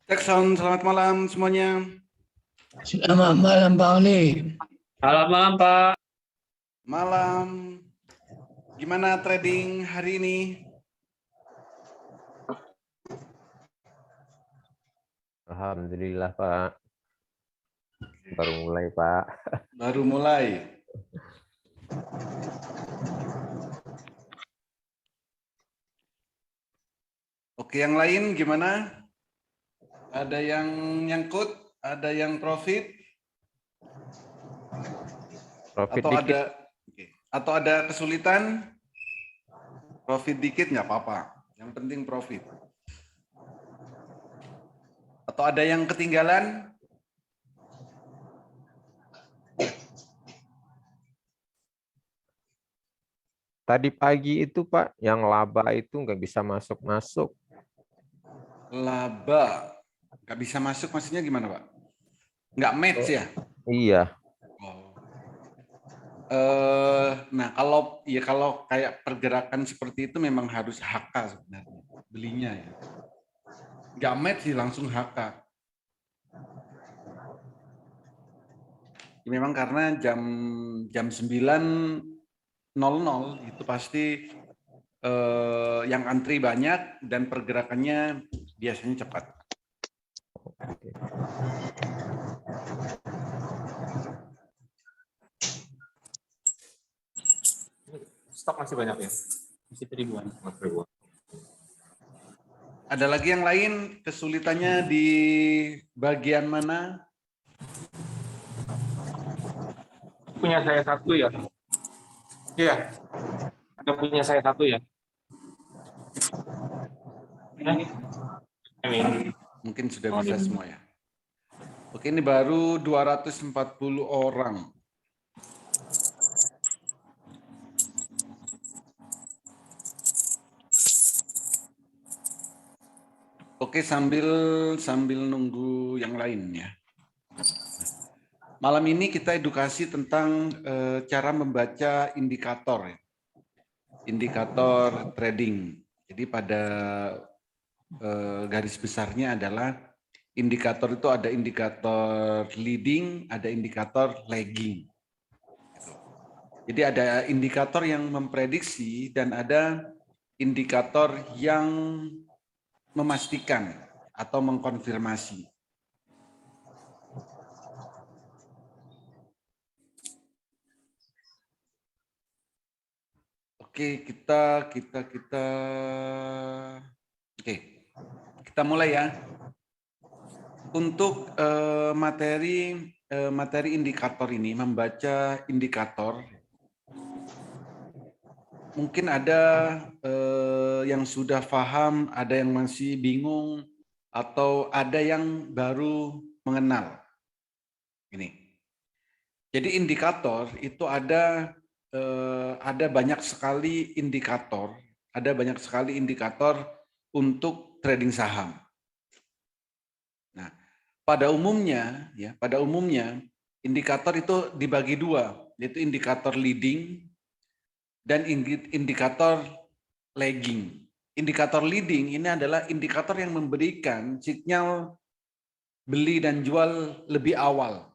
Jackson, selamat malam semuanya. Selamat malam Bang Ali. Selamat malam Pak. Malam. Gimana trading hari ini? Alhamdulillah Pak. Baru mulai Pak. Baru mulai. Oke, yang lain gimana? Ada yang nyangkut? Ada yang profit? Profit Atau dikit. atau ada kesulitan? Profit dikit nggak apa-apa. Yang penting profit. Atau ada yang ketinggalan? Tadi pagi itu Pak, yang laba itu nggak bisa masuk-masuk. Laba. Nggak bisa masuk maksudnya gimana Pak? Nggak match ya? Iya. Oh. Nah kalau kayak pergerakan seperti itu memang harus HK sebenarnya belinya ya. Nggak match sih langsung HK. Ya, memang karena jam 9.00 itu pasti yang antri banyak dan pergerakannya biasanya cepat. Oke. Stok masih banyak ya? Masih ribuan. Ada lagi yang lain kesulitannya di bagian mana? Punya saya satu ya? Iya. Ada punya saya satu ya? Ini. Mungkin sudah bisa semua ya. Oke, ini baru 240 orang. Oke, sambil nunggu yang lain ya. Malam ini kita edukasi tentang cara membaca indikator ya. Indikator trading. Jadi pada garis besarnya adalah indikator itu ada indikator leading, ada indikator lagging. Jadi ada indikator yang memprediksi dan ada indikator yang memastikan atau mengkonfirmasi. Oke, kita mulai ya. Untuk materi indikator ini, membaca indikator, mungkin ada yang sudah paham, ada yang masih bingung, atau ada yang baru mengenal. Ini. Jadi indikator itu ada banyak sekali indikator, untuk trading saham. Nah, pada umumnya indikator itu dibagi dua, yaitu indikator leading dan indikator lagging. Indikator leading ini adalah indikator yang memberikan sinyal beli dan jual lebih awal.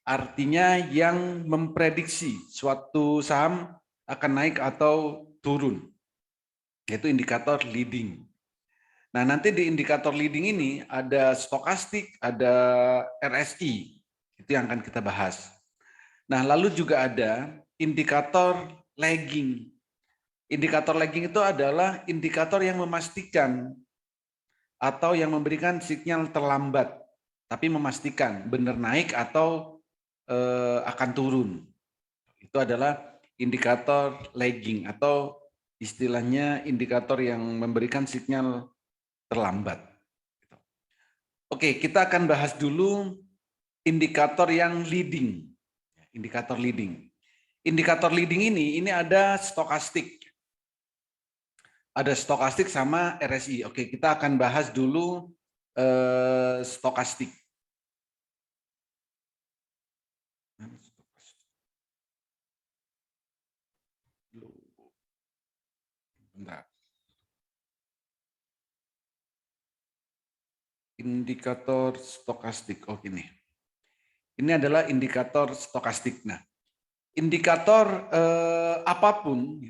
Artinya yang memprediksi suatu saham akan naik atau turun, yaitu indikator leading. Nah, nanti di indikator leading ini ada stokastik, ada RSI, itu yang akan kita bahas. Nah, lalu juga ada indikator lagging. Indikator lagging itu adalah indikator yang memastikan atau yang memberikan sinyal terlambat, tapi memastikan benar naik atau akan turun. Itu adalah indikator lagging atau istilahnya indikator yang memberikan sinyal terlambat. Oke, kita akan bahas dulu indikator yang leading. Indikator leading. Indikator leading ini ada stokastik. Ada stokastik sama RSI. Oke, kita akan bahas dulu stokastik. Bentar. indikator stokastik. Oh gini. Ini adalah indikator stokastik. Nah, indikator apapun,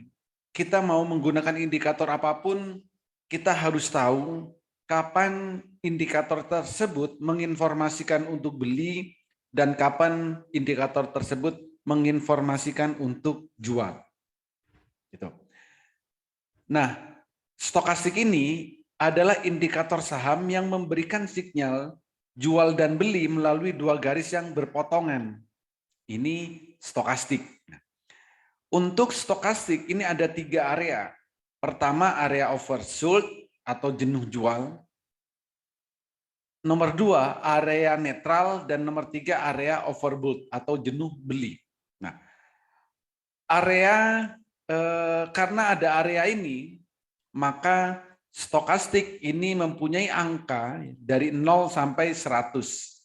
kita mau menggunakan indikator apapun, kita harus tahu kapan indikator tersebut menginformasikan untuk beli dan kapan indikator tersebut menginformasikan untuk jual. Gitu. Nah, stokastik ini adalah indikator saham yang memberikan sinyal jual dan beli melalui dua garis yang berpotongan. Ini stokastik. Untuk stokastik ini ada 3 area. Pertama area oversold atau jenuh jual. Nomor 2 area netral dan nomor 3 area overbought atau jenuh beli. Nah, karena ada area ini, maka stokastik ini mempunyai angka dari 0 sampai 100.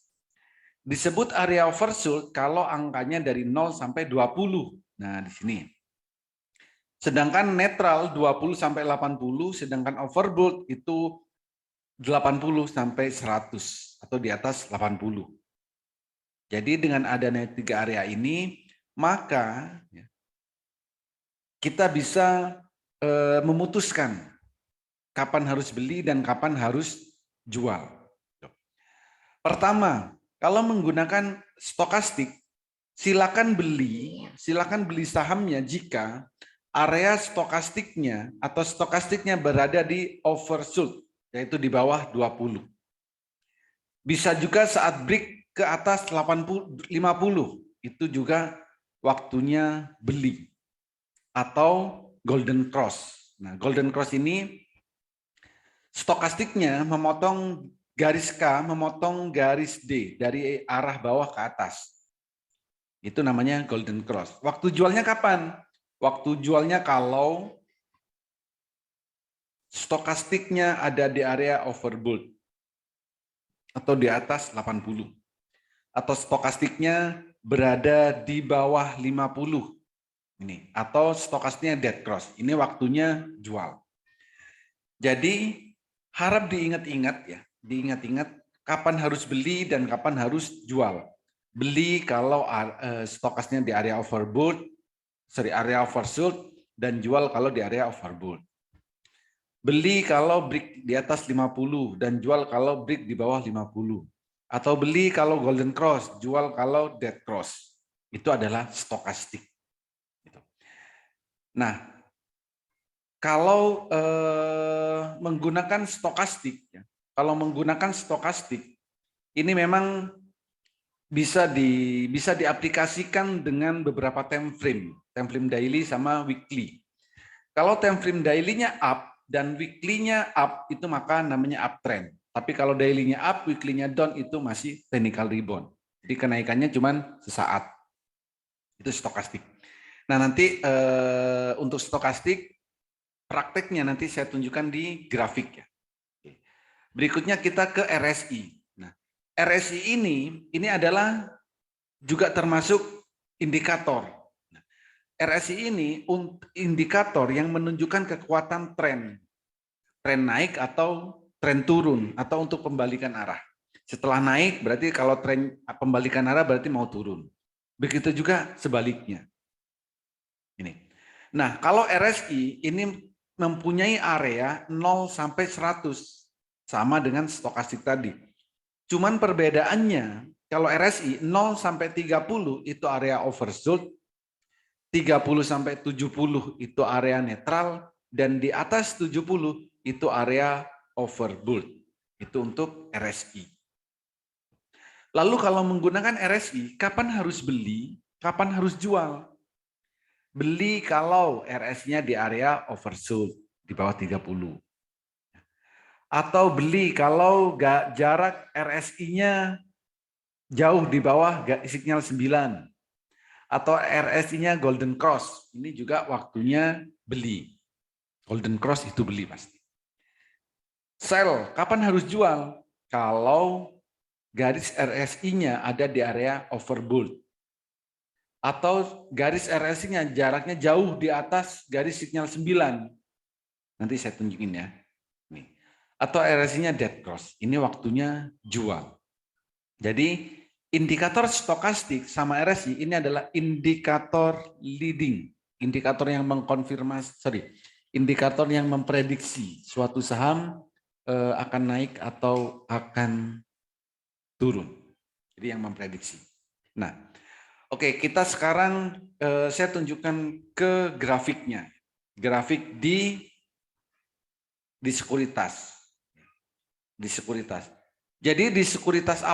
Disebut area oversold kalau angkanya dari 0 sampai 20. Nah, di sini. Sedangkan netral 20 sampai 80, sedangkan overbought itu 80 sampai 100 atau di atas 80. Jadi dengan adanya 3 area ini, maka kita bisa memutuskan kapan harus beli dan kapan harus jual. Pertama, kalau menggunakan stokastik, silakan beli sahamnya jika area stokastiknya atau stokastiknya berada di oversold, yaitu di bawah 20. Bisa juga saat break ke atas 50, itu juga waktunya beli. Atau golden cross. Nah, golden cross ini stokastiknya memotong garis K, memotong garis D dari arah bawah ke atas. Itu namanya golden cross. Waktu jualnya kapan? Waktu jualnya kalau stokastiknya ada di area overbought atau di atas 80. Atau stokastiknya berada di bawah 50. Ini atau stokastiknya dead cross. Ini waktunya jual. Jadi harap diingat-ingat ya, diingat-ingat kapan harus beli dan kapan harus jual. Beli kalau stokasnya di area overbought, area oversold, dan jual kalau di area overbought. Beli kalau break di atas 50 dan jual kalau break di bawah 50. Atau beli kalau golden cross, jual kalau dead cross. Itu adalah stokastik. Nah, kalau menggunakan stokastik, ini memang bisa diaplikasikan dengan beberapa time frame daily sama weekly. Kalau time frame daily-nya up dan weekly-nya up, itu maka namanya uptrend. Tapi kalau daily-nya up, weekly-nya down, itu masih technical rebound. Jadi kenaikannya cuma sesaat. Itu stokastik. Nah, nanti untuk stokastik, prakteknya nanti saya tunjukkan di grafik ya. Berikutnya kita ke RSI. Nah, RSI ini adalah juga termasuk indikator. Nah, RSI ini indikator yang menunjukkan kekuatan tren naik atau tren turun atau untuk pembalikan arah. Setelah naik berarti kalau tren pembalikan arah berarti mau turun. Begitu juga sebaliknya. Ini. Nah, kalau RSI ini mempunyai area 0 sampai 100 sama dengan stokastik tadi. Cuman perbedaannya kalau RSI 0 sampai 30 itu area oversold, 30 sampai 70 itu area netral, dan di atas 70 itu area overbought. Itu untuk RSI. Lalu kalau menggunakan RSI, kapan harus beli, kapan harus jual? Beli kalau RS-nya di area oversold di bawah 30. Atau beli kalau jarak RSI-nya jauh di bawah sinyal 9. Atau RSI-nya golden cross. Ini juga waktunya beli. Golden cross itu beli pasti. Sell, kapan harus jual? Kalau garis RSI-nya ada di area overbought. Atau garis RSI-nya jaraknya jauh di atas garis sinyal 9. Nanti saya tunjukin ya. Nih. atau RSI-nya dead cross. Ini waktunya jual. Jadi indikator stokastik sama RSI ini adalah indikator leading, indikator yang indikator yang memprediksi suatu saham akan naik atau akan turun. Jadi yang memprediksi. Nah, oke, kita sekarang saya tunjukkan ke grafiknya. Grafik di sekuritas. Di sekuritas. Jadi di sekuritas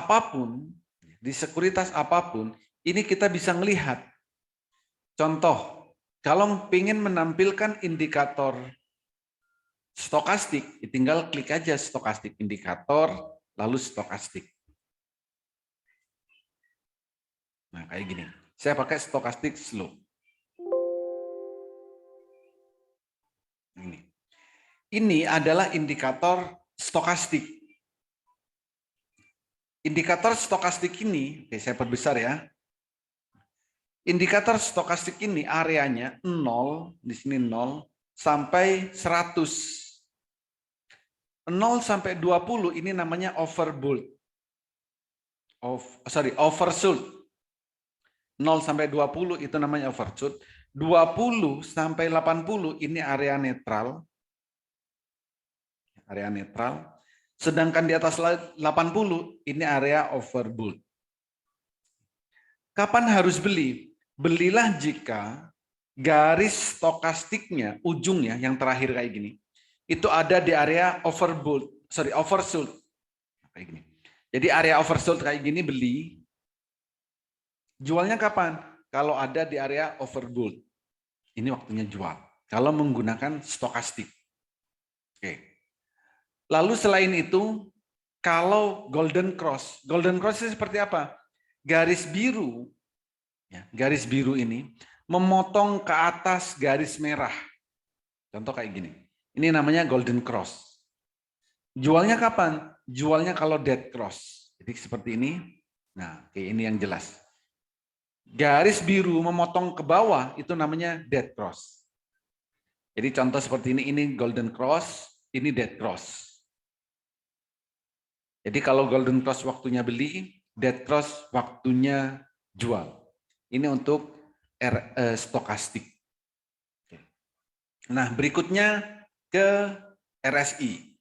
apapun, ini kita bisa melihat. Contoh, kalau ingin menampilkan indikator stokastik, tinggal klik aja stokastik indikator, lalu stokastik. Nah, kayak gini. Saya pakai stokastik slope. Ini adalah indikator stokastik. Indikator stokastik ini, oke, saya perbesar ya. Indikator stokastik ini areanya 0, di sini 0, sampai 100. 0 sampai 20 ini namanya overbought. Oversold. 0 sampai 20 itu namanya oversold. 20 sampai 80 ini area netral. Area netral. Sedangkan di atas 80 ini area overbought. Kapan harus beli? Belilah jika garis stokastiknya, ujungnya yang terakhir kayak gini, itu ada di area oversold. Kayak gini. Jadi area oversold kayak gini beli. Jualnya kapan? Kalau ada di area overbought. Ini waktunya jual. Kalau menggunakan stokastik. Oke. Lalu selain itu, kalau golden cross itu seperti apa? Garis biru, ya, garis biru ini memotong ke atas garis merah. Contoh kayak gini. Ini namanya golden cross. Jualnya kapan? Jualnya kalau dead cross. Jadi seperti ini. Nah, oke, ini yang jelas. Garis biru memotong ke bawah itu namanya dead cross. Jadi contoh seperti ini golden cross, ini dead cross. Jadi kalau golden cross waktunya beli, dead cross waktunya jual. Ini untuk stokastik. Nah, berikutnya ke RSI.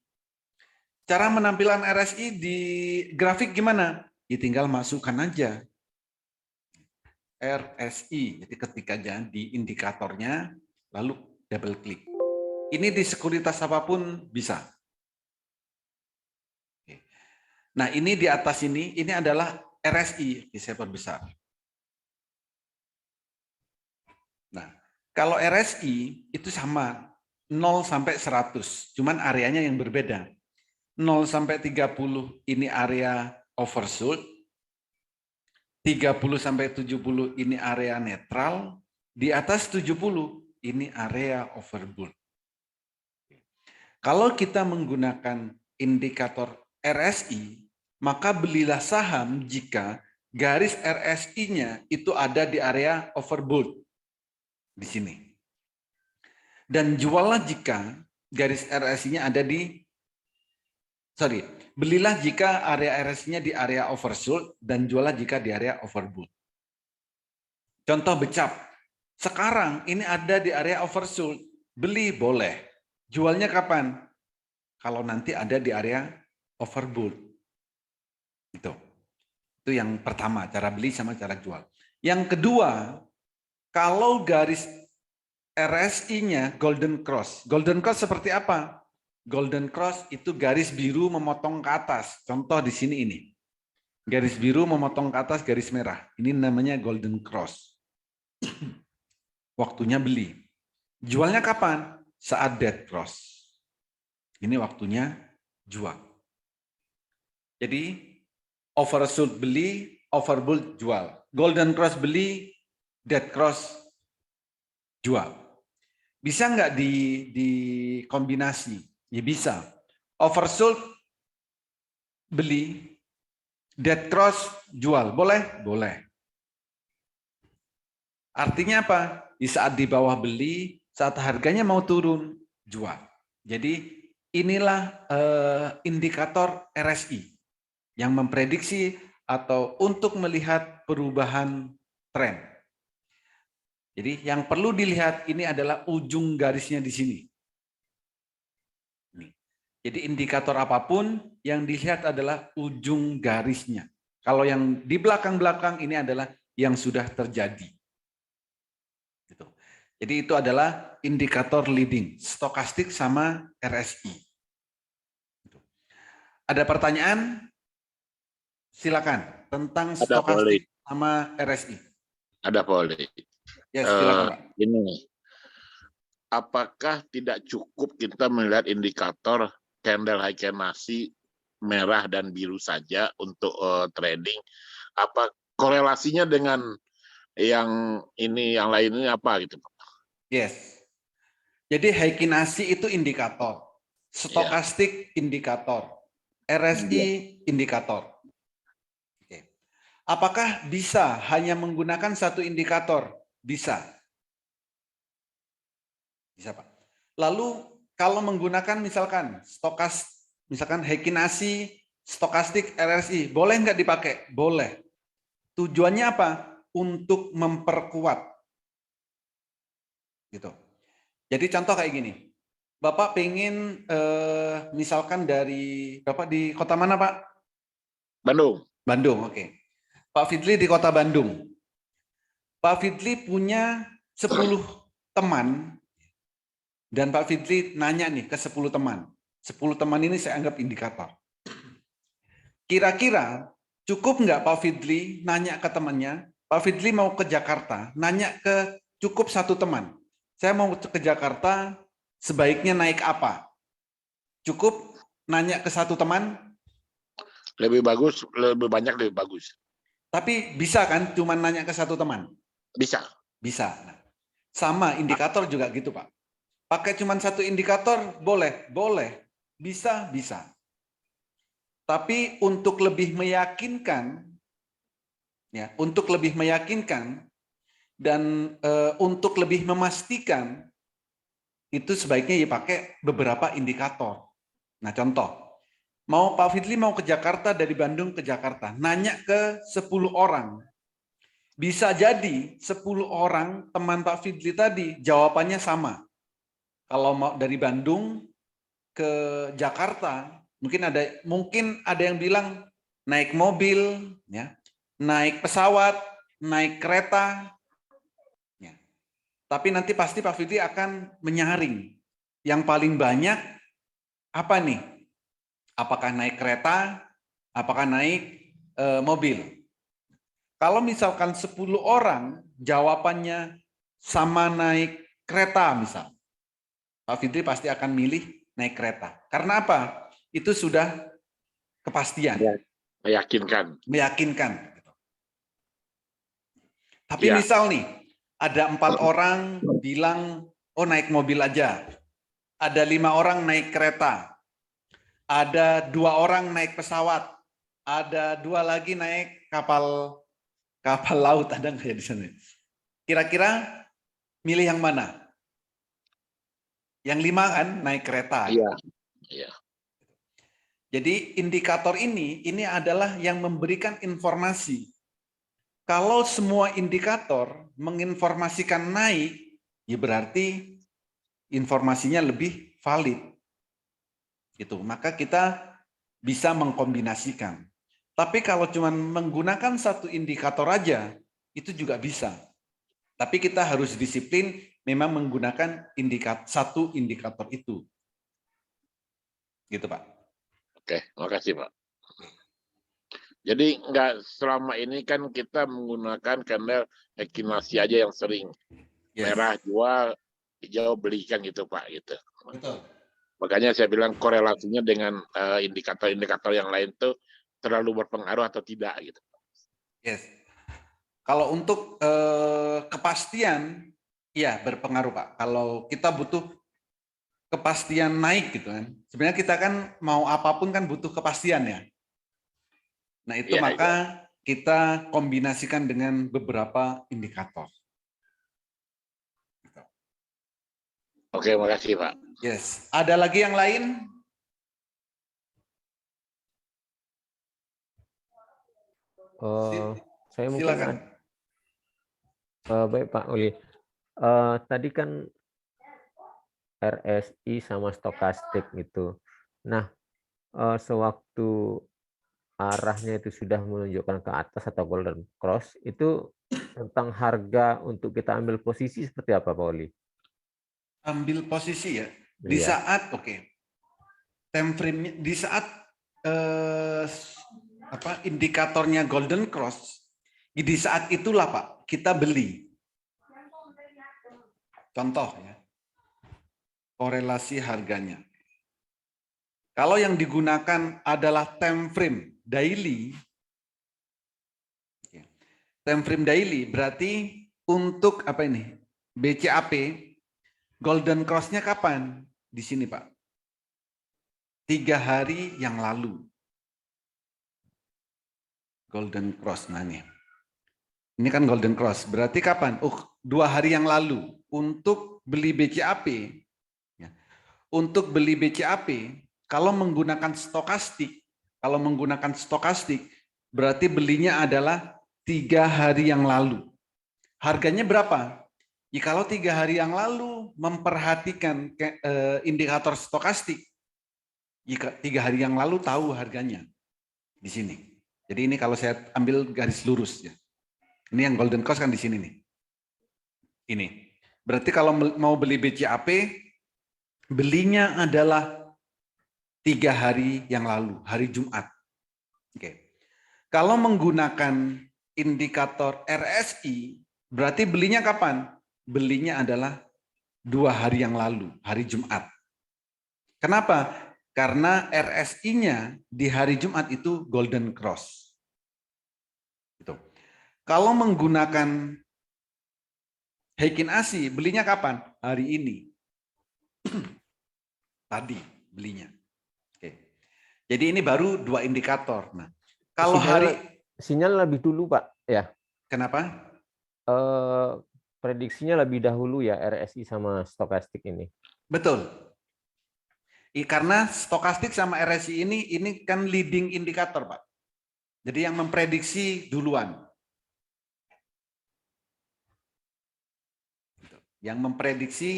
Cara penampilan RSI di grafik gimana? Ya tinggal masukkan aja RSI. Jadi ketik aja di indikatornya, lalu double klik. Ini di sekuritas apapun bisa. Nah, ini di atas ini adalah RSI, saya perbesar. Nah, kalau RSI itu sama 0 sampai 100, cuman areanya yang berbeda. 0 sampai 30 ini area oversold, 30 sampai 70 ini area netral, di atas 70 ini area overbought. Kalau kita menggunakan indikator RSI, maka belilah saham jika garis RSI-nya itu ada di area overbought di sini. Dan juallah jika garis RSI-nya ada di belilah jika area RSI-nya di area oversold dan juallah jika di area overbought. Contoh becap. Sekarang ini ada di area oversold, beli boleh. Jualnya kapan? Kalau nanti ada di area overbought. Itu yang pertama, cara beli sama cara jual. Yang kedua, kalau garis RSI-nya golden cross. Golden cross seperti apa? Golden cross itu garis biru memotong ke atas. Contoh di sini ini. Garis biru memotong ke atas garis merah. Ini namanya golden cross. Waktunya beli. Jualnya kapan? Saat dead cross. Ini waktunya jual. Jadi oversold beli, overbought jual. Golden cross beli, dead cross jual. Bisa nggak dikombinasi? Ya bisa. Oversold beli, dead cross jual. Boleh? Boleh. Artinya apa? Di saat di bawah beli, saat harganya mau turun, jual. Jadi inilah indikator RSI yang memprediksi atau untuk melihat perubahan tren. Jadi yang perlu dilihat ini adalah ujung garisnya di sini. Jadi indikator apapun yang dilihat adalah ujung garisnya. Kalau yang di belakang-belakang ini adalah yang sudah terjadi. Gitu. Jadi itu adalah indikator leading, stokastik sama RSI. Gitu. Ada pertanyaan? Silakan tentang Ada boleh, stokastik sama RSI. ada boleh. Ya, silakan, Pak. Ini, apakah tidak cukup kita melihat indikator candle Heiken-Macy merah dan biru saja untuk trading? Apa korelasinya dengan yang ini, yang lain ini apa gitu, Pak? Yes. Jadi Heikin-Ashi itu indikator, stokastik indikator, RSI indikator. Oke. Apakah bisa hanya menggunakan satu indikator? Bisa. Bisa, Pak. Lalu kalau menggunakan misalkan misalkan Heikin-Ashi, stokastik, RSI, boleh nggak dipakai? Boleh. Tujuannya apa? Untuk memperkuat. Gitu. Jadi contoh kayak gini. Bapak pengen misalkan dari Bapak di kota mana, Pak? Bandung. Bandung, oke. Pak Fitli di kota Bandung. Pak Fitli punya 10 teman dan Pak Fitli nanya nih ke 10 teman. 10 teman ini saya anggap indikator. Kira-kira cukup nggak Pak Fitli nanya ke temannya, Pak Fitli mau ke Jakarta, nanya ke cukup satu teman. Saya mau ke Jakarta, sebaiknya naik apa? Cukup nanya ke satu teman? Lebih bagus, lebih banyak lebih bagus. Tapi bisa kan cuma nanya ke satu teman? Bisa. Bisa. Nah, sama indikator juga gitu, Pak. Pakai cuma satu indikator boleh, boleh. Bisa, bisa. Tapi untuk lebih meyakinkan, ya, untuk lebih meyakinkan dan untuk lebih memastikan itu sebaiknya dipakai beberapa indikator. Nah, contoh, Pak Fitli mau ke Jakarta dari Bandung ke Jakarta, nanya ke 10 orang. Bisa jadi 10 orang teman Pak Fitli tadi jawabannya sama. Kalau mau dari Bandung ke Jakarta, mungkin ada yang bilang naik mobil, ya, naik pesawat, naik kereta. Ya. Tapi nanti pasti Pak Fitli akan menyaring. Yang paling banyak apa nih? Apakah naik kereta, apakah naik mobil? Kalau misalkan 10 orang jawabannya sama naik kereta misal, Pak Fitri pasti akan milih naik kereta. Karena apa? Itu sudah kepastian, Ya, meyakinkan. meyakinkan. Tapi Ya. misal nih, ada 4 orang bilang, oh naik mobil aja. Ada 5 orang naik kereta. Ada 2 orang naik pesawat. Ada 2 lagi naik kapal laut, ada nggak ya di sana? Kira-kira milih yang mana? Yang 5 kan naik kereta. Iya. Iya. Jadi indikator ini adalah yang memberikan informasi. Kalau semua indikator menginformasikan naik, ya berarti informasinya lebih valid. Gitu. Maka kita bisa mengkombinasikan. Tapi kalau cuma menggunakan satu indikator aja, itu juga bisa. Tapi kita harus disiplin memang menggunakan satu indikator itu. Gitu, Pak. Oke, makasih, Pak. Jadi nggak selama ini kan kita menggunakan candle Heikin-Macy aja yang sering. Yes. Merah jual, hijau belikan gitu, Pak, gitu. Betul. Makanya saya bilang korelasinya dengan indikator-indikator yang lain tuh terlalu berpengaruh atau tidak gitu. Yes. Kalau untuk kepastian, ya berpengaruh, Pak. Kalau kita butuh kepastian naik gitu kan. Sebenarnya kita kan mau apapun kan butuh kepastian ya. Nah itu Iya, maka kita kombinasikan dengan beberapa indikator. Oke, makasih Pak. Yes. Ada lagi yang lain? Saya mungkin Silakan. baik Pak Uli. Tadi kan RSI sama stokastik gitu. Nah, sewaktu arahnya itu sudah menunjukkan ke atas atau golden cross, itu tentang harga untuk kita ambil posisi seperti apa Pak Uli? Ambil posisi ya. Di Iya. saat time frame di saat indikatornya golden cross, di saat itulah Pak kita beli. Contoh ya. Korelasi harganya. Kalau yang digunakan adalah time frame daily, time frame daily berarti untuk apa ini? BCAP golden cross-nya kapan? Di sini Pak. 3 hari yang lalu. Golden cross, nah nih. Ini kan golden cross, berarti kapan? 2 hari yang lalu. Untuk beli BCAP, ya. Untuk beli BCAP, kalau menggunakan stokastik, berarti belinya adalah 3 hari yang lalu. Harganya berapa? Ya, kalau 3 hari yang lalu memperhatikan indikator stokastik, jika 3 hari yang lalu tahu harganya di sini. Jadi ini kalau saya ambil garis lurus ya. Ini yang golden cross kan di sini nih. Ini. Berarti kalau mau beli BCAP, belinya adalah 3 hari yang lalu, hari Jumat. Oke. Kalau menggunakan indikator RSI, berarti belinya kapan? Belinya adalah 2 hari yang lalu, hari Jumat. Kenapa? Karena RSI-nya di hari Jumat itu golden cross. Gitu. Kalau menggunakan Heikin Asi, belinya kapan? Hari ini. Tadi belinya. Oke. Jadi ini baru 2 indikator. Nah, kalau sinyal lebih dulu Pak, ya. Kenapa? Prediksinya lebih dahulu ya RSI sama stokastik ini. Betul. Karena stokastik sama RSI ini kan leading indikator, Pak. Jadi yang memprediksi duluan. Yang memprediksi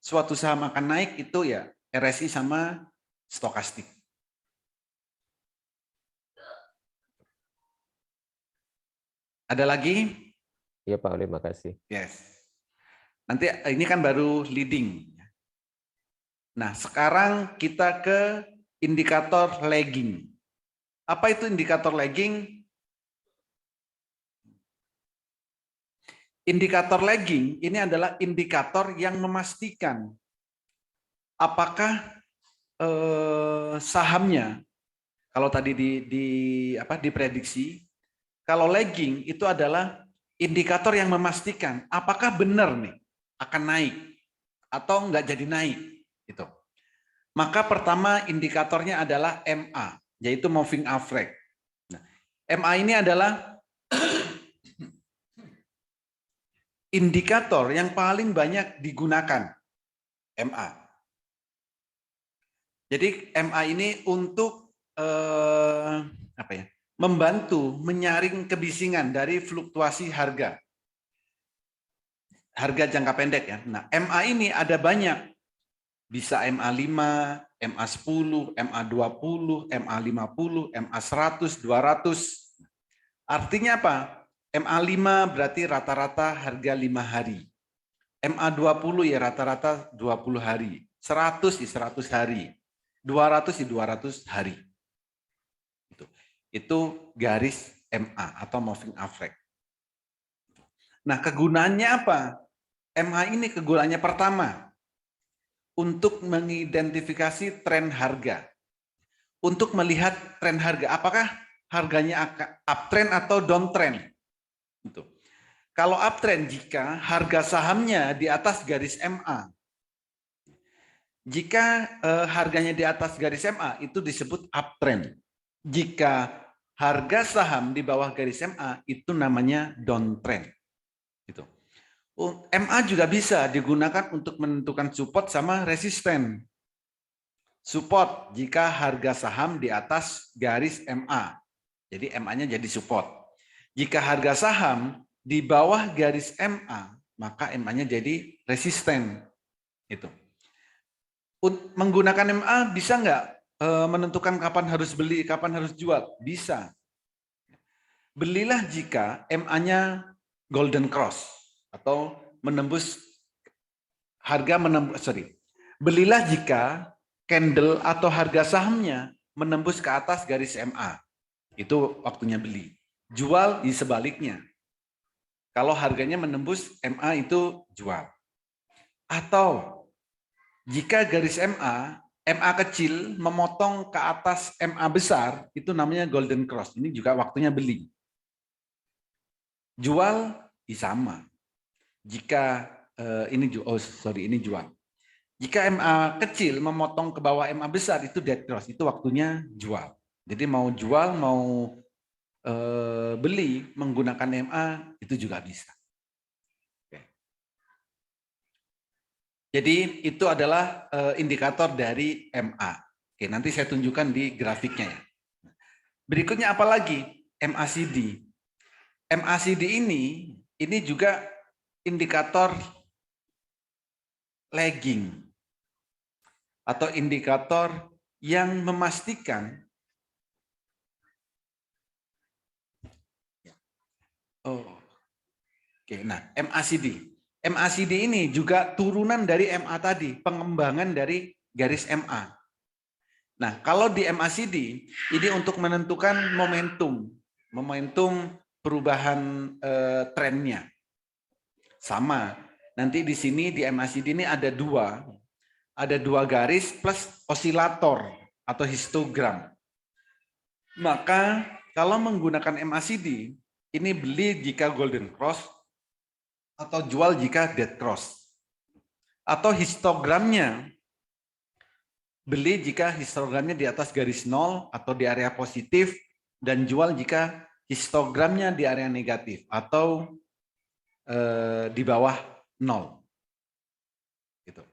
suatu saham akan naik itu ya RSI sama stokastik. Ada lagi? Iya Pak, terima kasih. Yes. Nanti ini kan baru leading. Nah, sekarang kita ke indikator lagging. Apa itu indikator lagging? Indikator lagging ini adalah indikator yang memastikan apakah sahamnya, kalau tadi diprediksi, kalau lagging itu adalah indikator yang memastikan apakah benar nih akan naik atau enggak jadi naik. Gitu. Maka pertama indikatornya adalah MA, yaitu moving average. Nah, MA ini adalah indikator yang paling banyak digunakan, MA. Jadi MA ini untuk membantu menyaring kebisingan dari fluktuasi harga jangka pendek ya. Nah, MA ini ada banyak, bisa MA5, MA10, MA20, MA50, MA100, 200. Artinya apa? MA5 berarti rata-rata harga 5 hari. MA20 ya rata-rata 20 hari. 100 di 100 hari. 200 di 200 hari. Itu garis MA atau moving average. Nah, kegunaannya apa? MA ini kegunaannya pertama, untuk mengidentifikasi tren harga. Untuk melihat tren harga, apakah harganya akan uptrend atau downtrend. Gitu. Kalau uptrend, jika harga sahamnya di atas garis MA. Jika harganya di atas garis MA, itu disebut uptrend. Jika harga saham di bawah garis MA, itu namanya downtrend. Gitu. MA juga bisa digunakan untuk menentukan support sama resisten. Support jika harga saham di atas garis MA. Jadi MA-nya jadi support. Jika harga saham di bawah garis MA, maka MA-nya jadi resisten. Itu. Menggunakan MA bisa nggak menentukan kapan harus beli, kapan harus jual? Bisa. Belilah jika MA-nya golden cross atau menembus harga belilah jika candle atau harga sahamnya menembus ke atas garis MA. Itu waktunya beli. Jual di sebaliknya. Kalau harganya menembus MA itu jual. Atau jika garis MA kecil memotong ke atas MA besar, itu namanya golden cross. Ini juga waktunya beli. Jual sama. Jika ini jual. Jika MA kecil memotong ke bawah MA besar, itu dead cross. Itu waktunya jual. Jadi mau jual, mau beli menggunakan MA itu juga bisa. Oke. Jadi itu adalah indikator dari MA. Oke, nanti saya tunjukkan di grafiknya ya. Berikutnya apa lagi? MACD. MACD ini juga indikator lagging atau indikator yang memastikan MACD ini juga turunan dari MA tadi, pengembangan dari garis MA. Nah, kalau di MACD ini untuk menentukan momentum perubahan trennya. Sama. Nanti di sini di MACD ini ada dua garis plus osilator atau histogram. Maka kalau menggunakan MACD, ini beli jika golden cross atau jual jika dead cross. Atau histogramnya, beli jika histogramnya di atas garis 0 atau di area positif, dan jual jika histogramnya di area negatif atau di bawah 0. Gitu.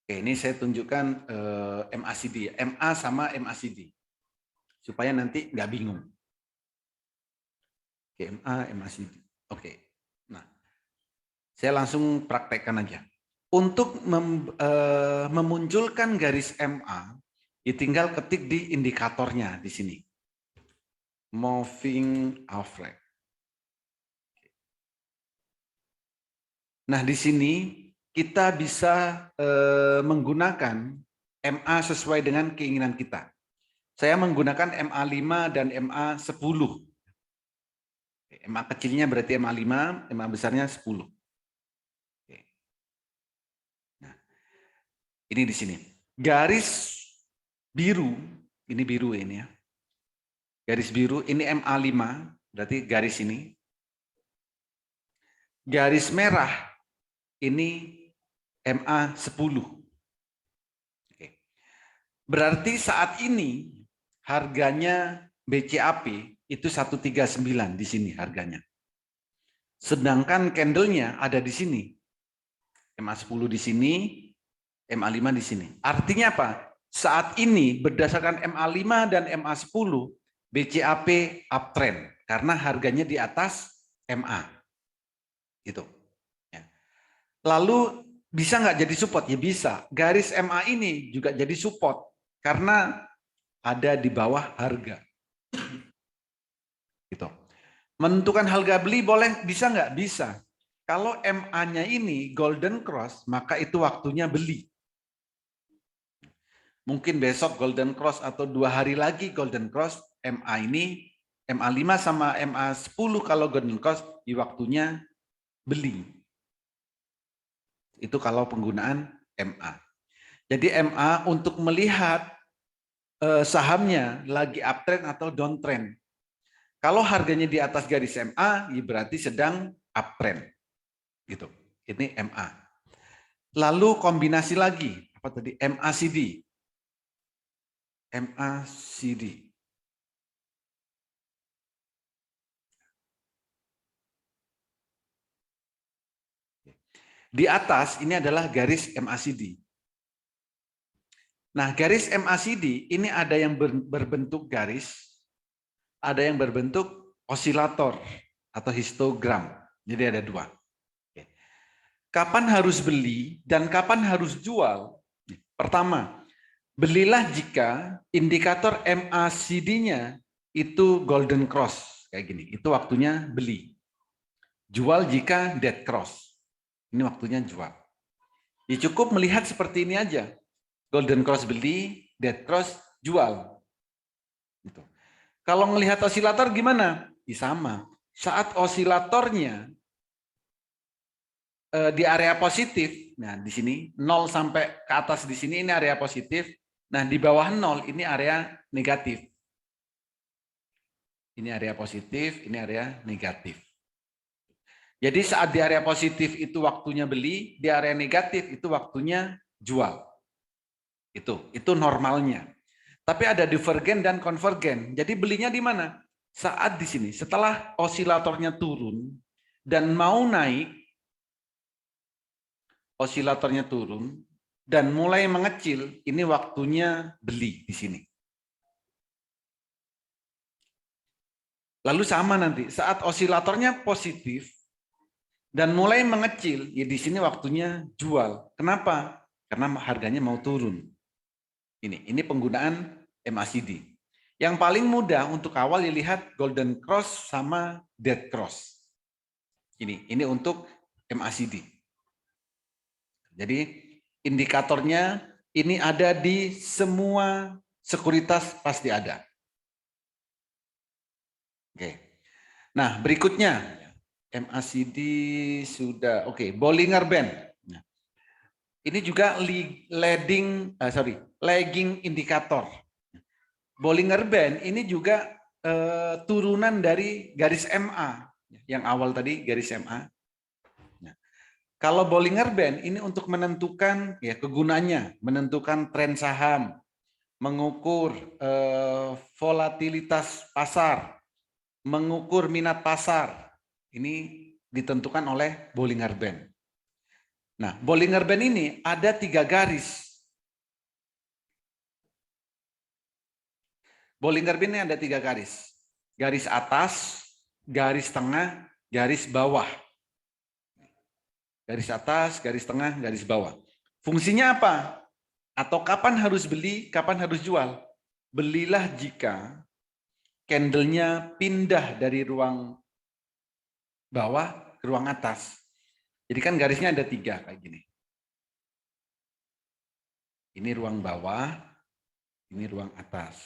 Oke, ini saya tunjukkan MACD, MA sama MACD, supaya nanti nggak bingung. Oke, MA, MACD. Oke, nah, saya langsung praktekkan aja. Untuk memunculkan garis MA, tinggal ketik di indikatornya di sini. Moving average. Nah, di sini kita bisa menggunakan MA sesuai dengan keinginan kita. Saya menggunakan MA5 dan MA10. MA kecilnya berarti MA5, MA besarnya 10. Nah, ini di sini. Garis biru, ini biru ini ya. Garis biru, ini MA5, berarti garis ini. Garis merah, ini MA10. Oke. Berarti saat ini harganya BCAP itu 139 di sini harganya. Sedangkan candlenya ada di sini. MA10 di sini, MA5 di sini. Artinya apa? Saat ini berdasarkan MA5 dan MA10, BCAP uptrend karena harganya di atas MA. Gitu. Ya. Lalu bisa nggak jadi support? Ya bisa. Garis MA ini juga jadi support karena ada di bawah harga. Gitu. Menentukan harga beli boleh, bisa nggak? Bisa. Kalau MA-nya ini golden cross, maka itu waktunya beli. Mungkin besok golden cross atau 2 hari lagi golden cross, MA ini, MA5 sama MA10 kalau golden cross, di waktunya beli. Itu kalau penggunaan MA. Jadi MA untuk melihat sahamnya lagi uptrend atau downtrend. Kalau harganya di atas garis MA, ya berarti sedang uptrend. Gitu. Ini MA. Lalu kombinasi lagi, apa tadi? MACD. MACD. Di atas ini adalah garis MACD. Nah, garis MACD ini ada yang berbentuk garis, ada yang berbentuk osilator atau histogram. Jadi ada 2. Oke. Kapan harus beli dan kapan harus jual? Pertama, belilah jika indikator MACD-nya itu golden cross kayak gini. Itu waktunya beli. Jual jika dead cross. Ini waktunya jual. Ya cukup melihat seperti ini aja. Golden cross beli, dead cross jual. Gitu. Kalau melihat osilator gimana? Ya sama. Saat osilatornya di area positif, nah di sini 0 sampai ke atas di sini ini area positif. Nah di bawah 0 ini area negatif. Ini area positif, ini area negatif. Jadi saat di area positif itu waktunya beli, di area negatif itu waktunya jual. Itu normalnya. Tapi ada divergen dan konvergen. Jadi belinya di mana? Saat di sini, setelah osilatornya turun dan mau naik, osilatornya turun dan mulai mengecil, ini waktunya beli di sini. Lalu sama nanti, saat osilatornya positif dan mulai mengecil, ya di sini waktunya jual. Kenapa? Karena harganya mau turun. Ini penggunaan MACD. Yang paling mudah untuk awal dilihat golden cross sama dead cross. Ini untuk MACD. Jadi indikatornya ini ada di semua sekuritas pasti ada. Oke. Nah, berikutnya MACD sudah oke, Bollinger Band. Nah, ini juga lagging indikator. Bollinger Band ini juga turunan dari garis MA yang awal tadi garis MA. Nah, kalau Bollinger Band ini untuk menentukan ya kegunaannya, menentukan tren saham, mengukur volatilitas pasar, mengukur minat pasar. Ini ditentukan oleh Bollinger Band. Nah, Bollinger Band ini ada 3 garis. Bollinger Band ini ada 3 garis. Garis atas, garis tengah, garis bawah. Garis atas, garis tengah, garis bawah. Fungsinya apa? Atau kapan harus beli, kapan harus jual? Belilah jika candle-nya pindah dari ruang bawah ke ruang atas. Jadi kan garisnya ada 3 kayak gini. Ini ruang bawah, ini ruang atas.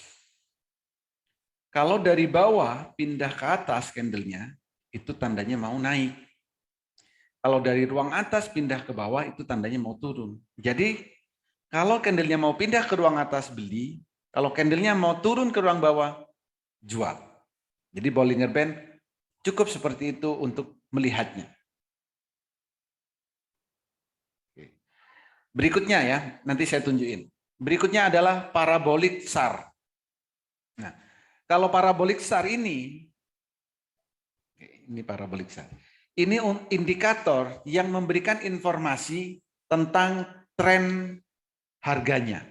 Kalau dari bawah pindah ke atas candle-nya, itu tandanya mau naik. Kalau dari ruang atas pindah ke bawah, itu tandanya mau turun. Jadi kalau candle-nya mau pindah ke ruang atas beli, kalau candle-nya mau turun ke ruang bawah, jual. Jadi Bollinger Band cukup seperti itu untuk melihatnya. Berikutnya ya, nanti saya tunjukin. Berikutnya adalah parabolik SAR. Nah, kalau parabolik SAR ini parabolik SAR. Ini indikator yang memberikan informasi tentang tren harganya.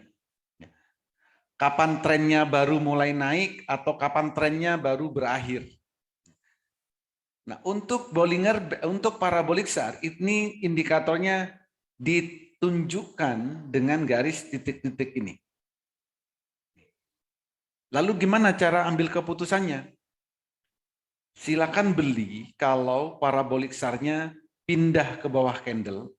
Kapan trennya baru mulai naik atau kapan trennya baru berakhir. Nah, untuk parabolik SAR ini indikatornya ditunjukkan dengan garis titik-titik ini. Lalu gimana cara ambil keputusannya? Silakan beli kalau parabolik SAR-nya pindah ke bawah candle.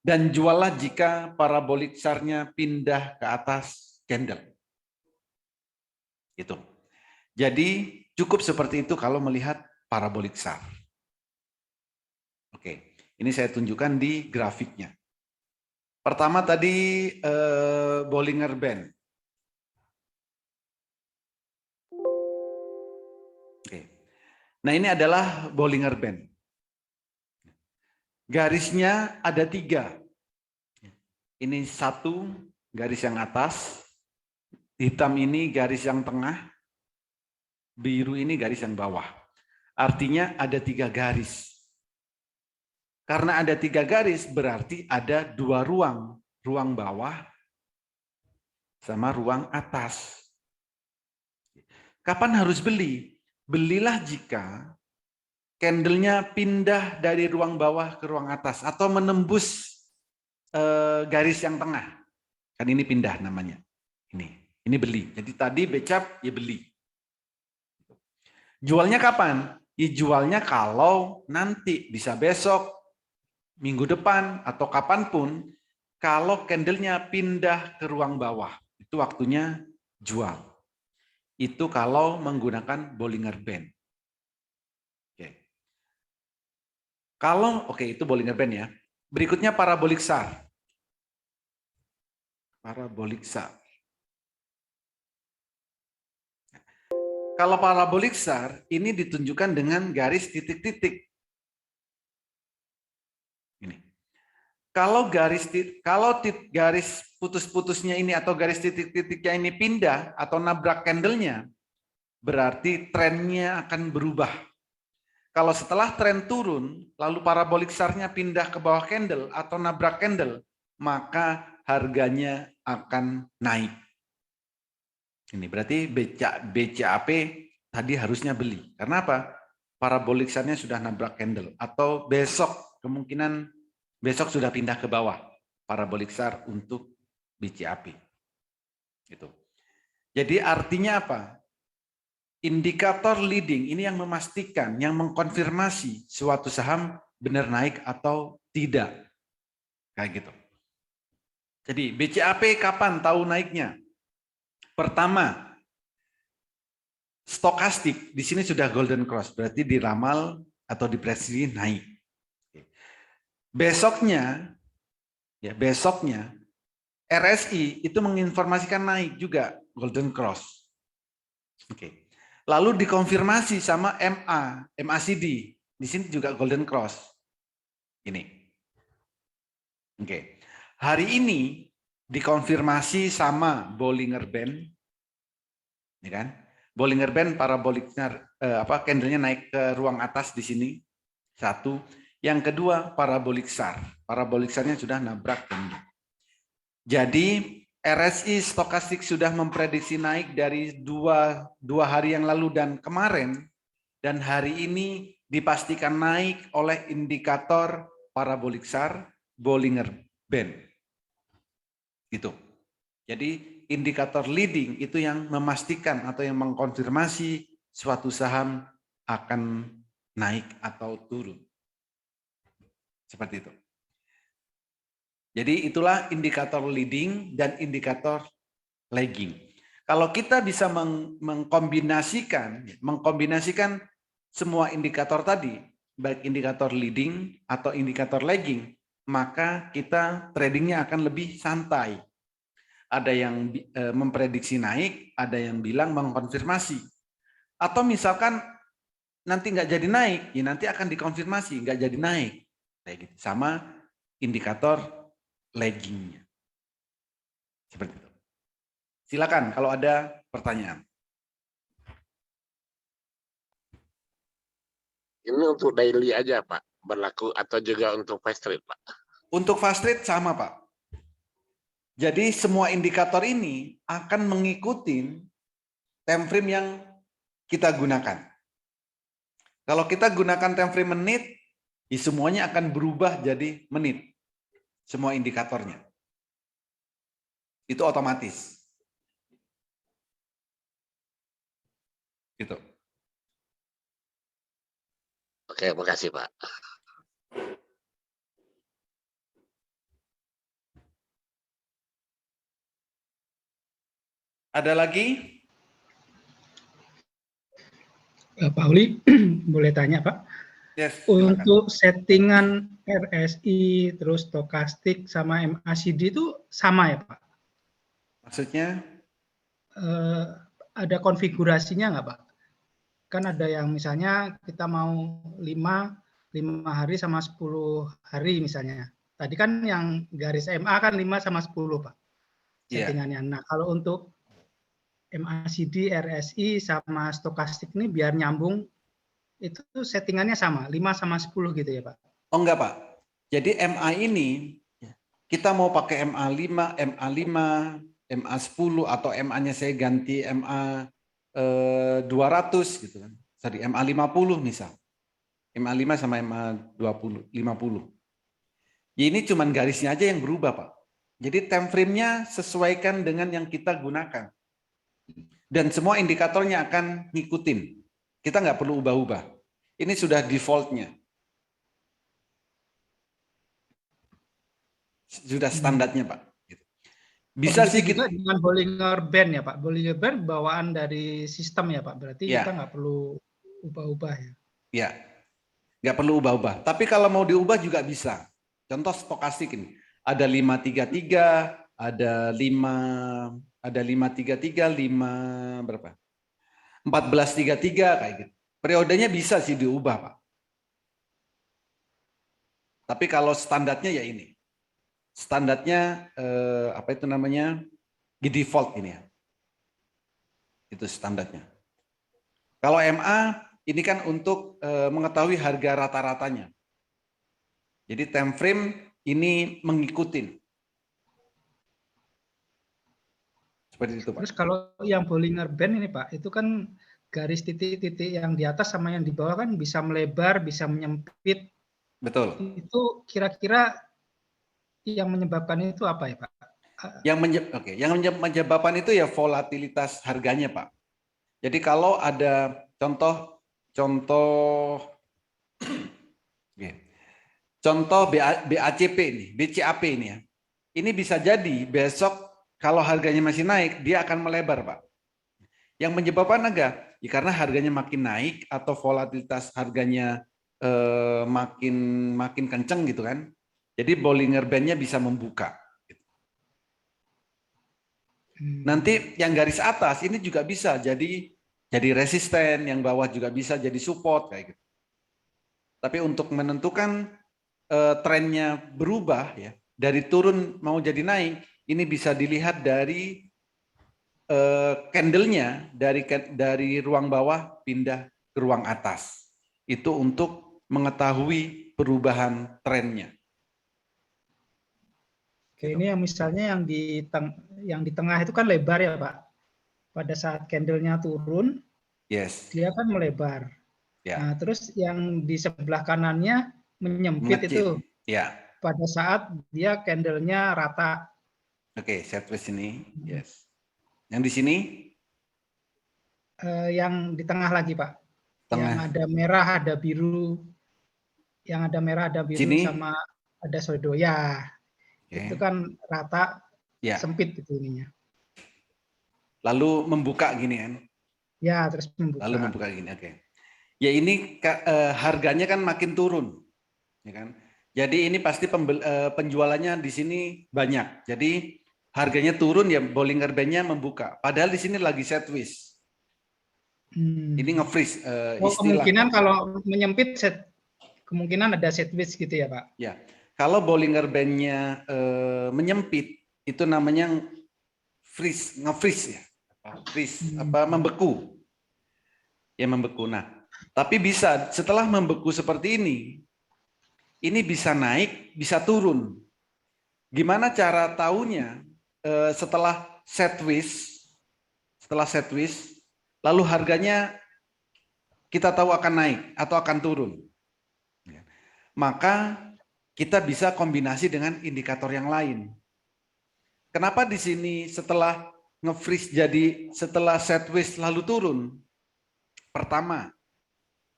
Dan juallah jika parabolik SAR-nya pindah ke atas candle. Itu. Jadi cukup seperti itu kalau melihat parabolik SAR. Oke, ini saya tunjukkan di grafiknya. Pertama tadi Bollinger Band. Oke. Nah, ini adalah Bollinger Band. Garisnya ada 3. Ini 1 garis yang atas, hitam ini garis yang tengah, biru ini garis yang bawah. Artinya ada 3 garis. Karena ada 3 garis berarti ada 2 ruang. Ruang bawah sama ruang atas. Kapan harus beli? Belilah jika candle-nya pindah dari ruang bawah ke ruang atas atau menembus garis yang tengah. Kan ini pindah namanya. Ini beli. Jadi tadi becap ya beli. Jualnya kapan? Ya jualnya kalau nanti bisa besok, minggu depan atau kapanpun, kalau candle-nya pindah ke ruang bawah, itu waktunya jual. Itu kalau menggunakan Bollinger Band. Kalau itu Bollinger Band ya. Berikutnya parabolik SAR. Parabolik SAR. Kalau parabolik SAR ini ditunjukkan dengan garis titik-titik. Ini. Kalau garis putus-putusnya ini atau garis titik-titiknya ini pindah atau nabrak candle-nya, berarti trennya akan berubah. Kalau setelah tren turun, lalu parabolik SAR-nya pindah ke bawah candle atau nabrak candle, maka harganya akan naik. Ini berarti BCAP tadi harusnya beli. Karena apa? Parabolik SAR-nya sudah nabrak candle. Atau kemungkinan besok sudah pindah ke bawah parabolik SAR untuk BCAP. Gitu. Jadi artinya apa? Indikator leading ini yang memastikan, yang mengkonfirmasi suatu saham benar naik atau tidak. Kayak gitu. Jadi BCAP kapan tahu naiknya? Pertama, stokastik di sini sudah golden cross, berarti diramal atau diprediksi naik. Besoknya RSI itu menginformasikan naik juga golden cross. Oke. Lalu dikonfirmasi sama MACD. Di sini juga golden cross. Ini. Oke. Hari ini dikonfirmasi sama Bollinger Band. Ya kan? Bollinger Band paraboliknya candle-nya naik ke ruang atas di sini. Satu. Yang kedua parabolik SAR. Parabolik SAR-nya sudah nabrak candle. Jadi RSI stokastik sudah memprediksi naik dari dua hari yang lalu dan kemarin, dan hari ini dipastikan naik oleh indikator parabolik SAR Bollinger Band. Gitu. Jadi indikator leading itu yang memastikan atau yang mengkonfirmasi suatu saham akan naik atau turun. Seperti itu. Jadi itulah indikator leading dan indikator lagging. Kalau kita bisa mengkombinasikan semua indikator tadi, baik indikator leading atau indikator lagging, maka kita tradingnya akan lebih santai. Ada yang memprediksi naik, ada yang bilang mengkonfirmasi. Atau misalkan nanti nggak jadi naik, ya nanti akan dikonfirmasi nggak jadi naik. Kayak gitu. Sama indikator laggingnya. Seperti itu. Silakan kalau ada pertanyaan. Ini untuk daily aja Pak, berlaku atau juga untuk fast trade Pak? Untuk fast trade sama Pak. Jadi semua indikator ini akan mengikuti time frame yang kita gunakan. Kalau kita gunakan time frame menit, ya semuanya akan berubah jadi menit. Semua indikatornya. Itu otomatis. Gitu. Oke, makasih Pak. Ada lagi? Pak Uli, boleh tanya Pak? Yes, silakan. Untuk settingan RSI, terus stokastik, sama MACD itu sama ya Pak? Maksudnya? Ada konfigurasinya nggak Pak? Kan ada yang misalnya kita mau 5 hari sama 10 hari misalnya. Tadi kan yang garis MA kan 5 sama 10 Pak settingannya. Yeah. Nah kalau untuk MACD, RSI, sama stokastik ini biar nyambung, itu settingannya sama, 5 sama 10 gitu ya Pak? Oh enggak Pak. Jadi MA ini, kita mau pakai MA5, MA10, atau MA-nya saya ganti MA 200 gitu kan. Sorry, MA50 misal. MA5 sama MA50. Ya, ini cuman garisnya aja yang berubah, Pak. Jadi time frame-nya sesuaikan dengan yang kita gunakan. Dan semua indikatornya akan ngikutin. Kita nggak perlu ubah-ubah. Ini sudah default-nya. Sudah standarnya, Pak. Bisa sih kita kita dengan Bollinger Band ya Pak. Bollinger Band bawaan dari sistem ya Pak. Berarti Ya. kita nggak perlu ubah-ubah ya. ya nggak perlu ubah-ubah. Tapi kalau mau diubah juga bisa. Contoh stokastik ini. Ada 533, ada 533, 5 berapa? 1433 kayak gitu. Periodenya bisa sih diubah, Pak. Tapi kalau standarnya ya ini. Standarnya apa itu namanya? Di default ini ya. Itu standarnya. Kalau MA ini kan untuk mengetahui harga rata-ratanya. Jadi time frame ini mengikuti. Seperti itu, Pak. Terus kalau yang Bollinger Band ini Pak, itu kan garis titik-titik yang di atas sama yang di bawah kan bisa melebar, bisa menyempit. Betul. Itu kira-kira yang menyebabkan itu apa ya Pak? Yang menyebabkan itu ya volatilitas harganya, Pak. Jadi kalau ada contoh BACP ini, BCAP ini ya. Ini bisa jadi besok kalau harganya masih naik, dia akan melebar, Pak. Yang menyebabkan ya karena harganya makin naik atau volatilitas harganya makin kenceng gitu kan. Jadi Bollinger Band-nya bisa membuka. Nanti yang garis atas ini juga bisa jadi resisten, yang bawah juga bisa jadi support kayak gitu. Tapi untuk menentukan trennya berubah ya, dari turun mau jadi naik, ini bisa dilihat dari candle-nya dari ruang bawah pindah ke ruang atas. Itu untuk mengetahui perubahan trennya. Oke, ini yang misalnya yang di tengah itu kan lebar ya Pak. Pada saat candle-nya turun, Yes. dia kan melebar. Ya. Nah, terus yang di sebelah kanannya menyempit itu. Ya. Pada saat dia candle-nya rata. Oke, sideways ini. Yes. Yang di sini? Yang di tengah lagi Pak. Tengah. Yang ada merah, ada biru. Yang ada merah, ada biru Sini? sama ada shadow. Ya. Okay. Itu kan rata, ya. Sempit gitu ininya. Lalu membuka gini kan? Ya, terus membuka. Lalu membuka gini, oke. Ya ini harganya kan makin turun, ya kan? Jadi ini pasti penjualannya di sini banyak. Jadi harganya turun ya Bollinger Band-nya membuka. Padahal di sini lagi sideways. Ini nge-freeze istilah. Kemungkinan kalau menyempit kemungkinan ada sideways gitu ya Pak? Ya, kalau Bollinger Band-nya menyempit itu namanya nge-freeze ya. Freeze, membeku. Ya membeku. Nah, tapi bisa setelah membeku seperti ini bisa naik, bisa turun. Gimana cara tahunya? Setelah sideways, lalu harganya kita tahu akan naik atau akan turun. Maka kita bisa kombinasi dengan indikator yang lain. Kenapa di sini setelah nge-freeze jadi setelah sideways lalu turun? Pertama,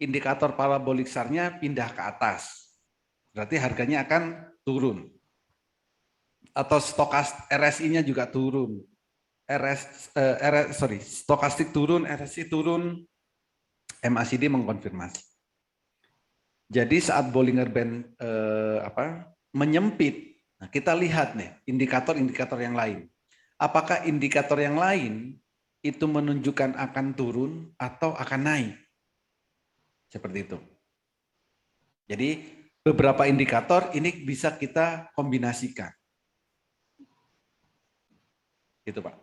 indikator parabolik SAR-nya pindah ke atas. Berarti harganya akan turun. Atau RSI-nya juga turun. Stokastik turun, RSI turun, MACD mengkonfirmasi. Jadi saat Bollinger Band menyempit, nah kita lihat nih indikator-indikator yang lain. Apakah indikator yang lain itu menunjukkan akan turun atau akan naik? Seperti itu. Jadi beberapa indikator ini bisa kita kombinasikan. Gitu Pak.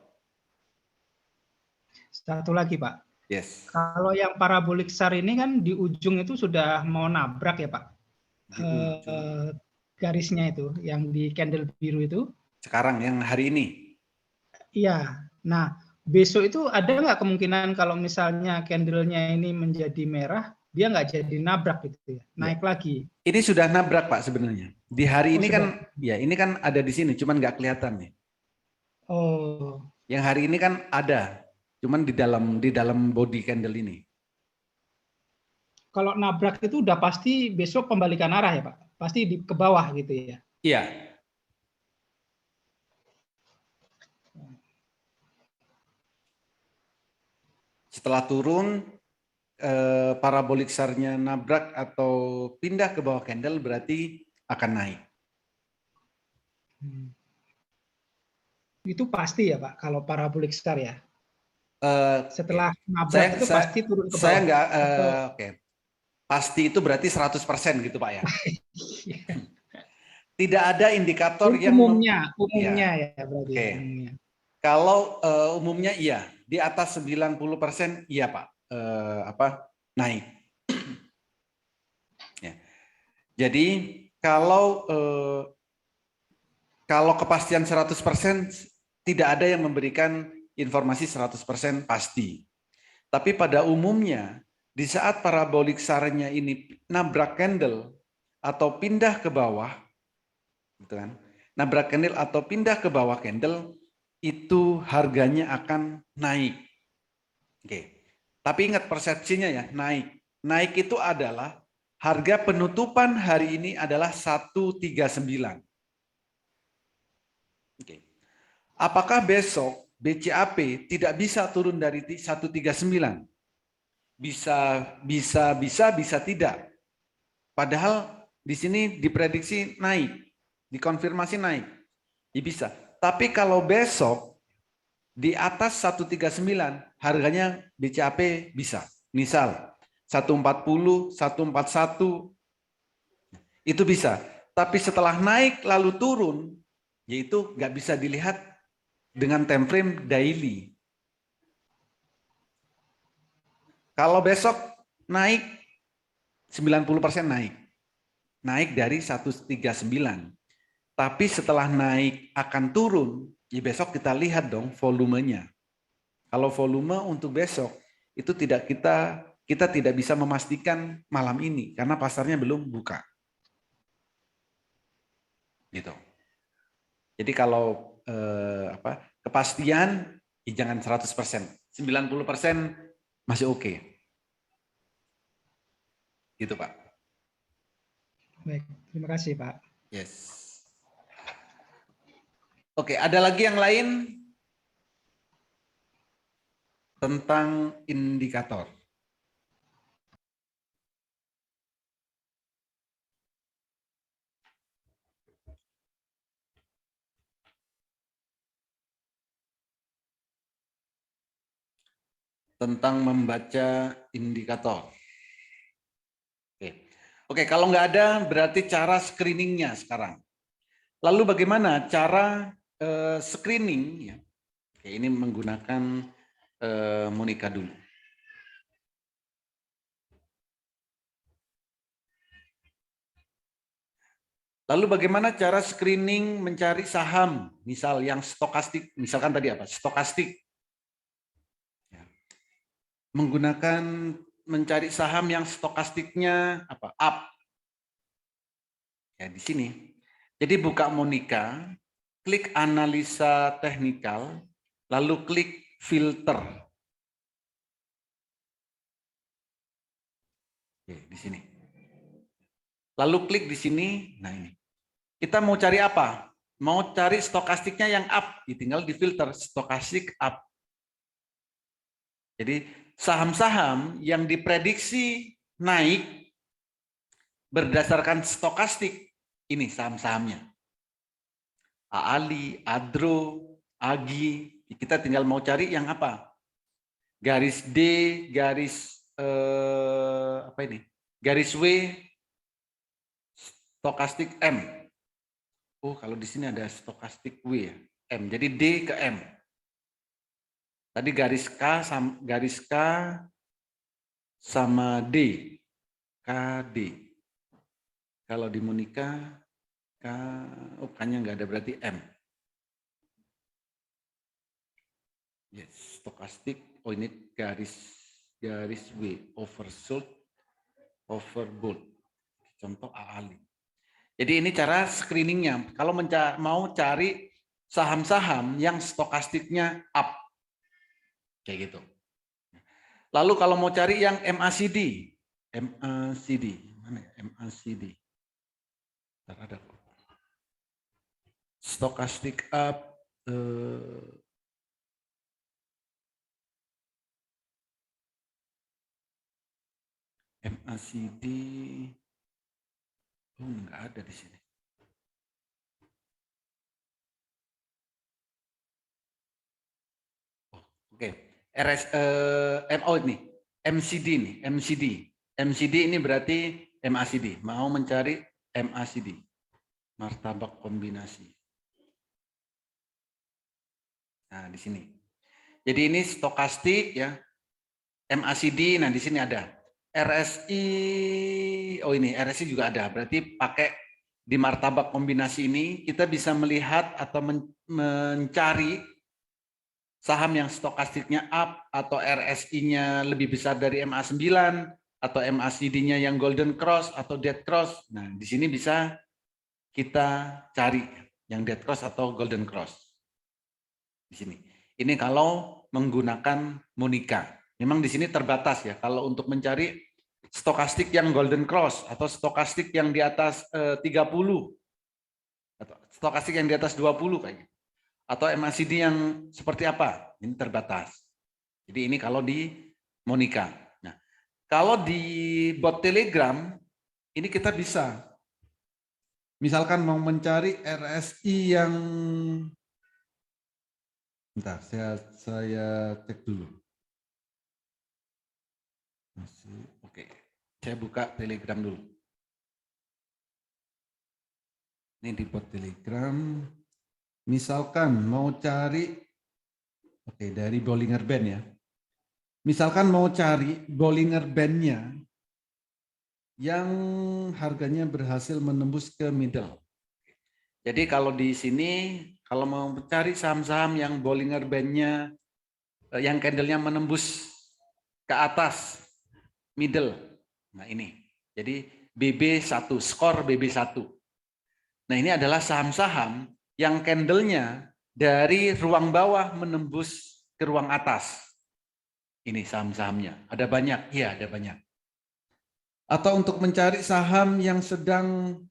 Satu lagi Pak. Yes. Kalau yang parabolik SAR ini kan di ujung itu sudah mau nabrak ya Pak. Garisnya itu, yang di candle biru itu. Sekarang yang hari ini. Iya. Nah, besok itu ada nggak kemungkinan kalau misalnya candle-nya ini menjadi merah, dia nggak jadi nabrak gitu ya, naik lagi. Ini sudah nabrak Pak sebenarnya. Di hari Oh, ini sudah. kan, ya ini kan ada di sini, cuman nggak kelihatan nih. Oh, Yang hari ini kan ada, cuman di dalam body candle ini. kalau nabrak itu udah pasti besok pembalikan arah ya Pak? Pasti ke bawah gitu ya? Iya. Setelah turun, parabolik SAR-nya nabrak atau pindah ke bawah candle berarti akan naik. Itu pasti ya Pak, kalau parabolik star ya? Setelah Oke. nabrak itu pasti turun ke Saya bawah? nggak, Atau oke. Pasti itu berarti 100% gitu Pak ya. Tidak ada indikator yang umumnya ya. ya berarti Oke. ya, umumnya. Kalau umumnya iya, di atas 90% iya Pak, naik. Ya. Jadi kalau kepastian 100% tidak ada yang memberikan informasi 100% pasti. Tapi pada umumnya di saat parabolik SAR-nya ini nabrak candle atau pindah ke bawah, gitu kan? Nabrak candle atau pindah ke bawah candle, itu harganya akan naik. Oke. Tapi ingat persepsinya ya, naik. Naik itu adalah harga penutupan hari ini adalah 139. Oke. Apakah besok BCAP tidak bisa turun dari 139? Bisa tidak. Padahal di sini diprediksi naik, dikonfirmasi naik. Ya bisa. Tapi kalau besok di atas 139 harganya BCAP bisa. Misal 140, 141 itu bisa. Tapi setelah naik lalu turun, yaitu nggak bisa dilihat dengan time frame daily. Kalau besok naik 90% naik. Naik dari 139. Tapi setelah naik akan turun, ya besok kita lihat dong volumenya. Kalau volume untuk besok itu kita tidak bisa memastikan malam ini karena pasarnya belum buka. Gitu. Jadi kalau kepastian ya jangan 100%, 90% masih oke. Gitu Pak. Baik, terima kasih Pak. Yes. Oke, ada lagi yang lain tentang indikator? Tentang membaca indikator. Oke, kalau nggak ada berarti cara screeningnya sekarang. Lalu bagaimana cara screening? Ya. Oke, ini menggunakan Monica dulu. Lalu bagaimana cara screening mencari saham, misal yang stokastik, misalkan tadi apa? Stokastik. Ya. Menggunakan mencari saham yang stokastiknya apa? Up. Ya, di sini. Jadi buka Monica, klik analisa teknikal, lalu klik filter. Oke, di sini. Lalu klik di sini. Nah ini. Kita mau cari apa? Mau cari stokastiknya yang up, tinggal di filter stokastik up. Jadi saham-saham yang diprediksi naik berdasarkan stokastik, ini saham-sahamnya. AALI, Adro, AGI, kita tinggal mau cari yang apa? Garis D, garis apa ini? Garis W, stokastik M. Oh, kalau di sini ada stokastik W ya, M. Jadi D ke M. Tadi garis K sama D. KD. Kalau di Monica, K-nya nggak ada berarti M. Yes. stokastik, oh ini garis W, oversold, overbought. Contoh AALI. Jadi ini cara screeningnya. Kalau mau cari saham-saham yang stokastiknya up, kayak gitu. Lalu kalau mau cari yang MACD, mana ya? MACD. Ada stokastik up, MACD, nggak ada di sini. Oke, ini MCD nih, MCD ini berarti MACD. Mau mencari MACD, martabak kombinasi. Nah di sini. Jadi ini stokastik ya, MACD. Nah di sini ada RSI. Oh ini RSI juga ada. Berarti pakai di martabak kombinasi ini kita bisa melihat atau mencari saham yang stokastiknya up atau RSI-nya lebih besar dari MA9 atau MACD-nya yang golden cross atau dead cross. Nah, di sini bisa kita cari yang dead cross atau golden cross. Di sini. Ini kalau menggunakan Monica. Memang di sini terbatas ya. Kalau untuk mencari stokastik yang golden cross atau stokastik yang di atas 30 atau stokastik yang di atas 20 kayaknya. Atau MACD yang seperti apa? Ini terbatas. Jadi ini kalau di Monica. Nah, kalau di bot Telegram, ini kita bisa. Misalkan mau mencari RSI yang... Bentar, saya cek dulu. Oke, saya buka Telegram dulu. Ini di bot Telegram. Misalkan mau cari, oke dari Bollinger Band ya. Misalkan mau cari Bollinger Band-nya yang harganya berhasil menembus ke middle. Jadi kalau di sini, kalau mau mencari saham-saham yang Bollinger Band-nya, yang candle-nya menembus ke atas middle. Nah ini, jadi BB1, skor BB1. Nah ini adalah saham-saham yang candle-nya dari ruang bawah menembus ke ruang atas. Ini saham-sahamnya. Ada banyak? Iya, ada banyak. Atau untuk mencari saham yang sedang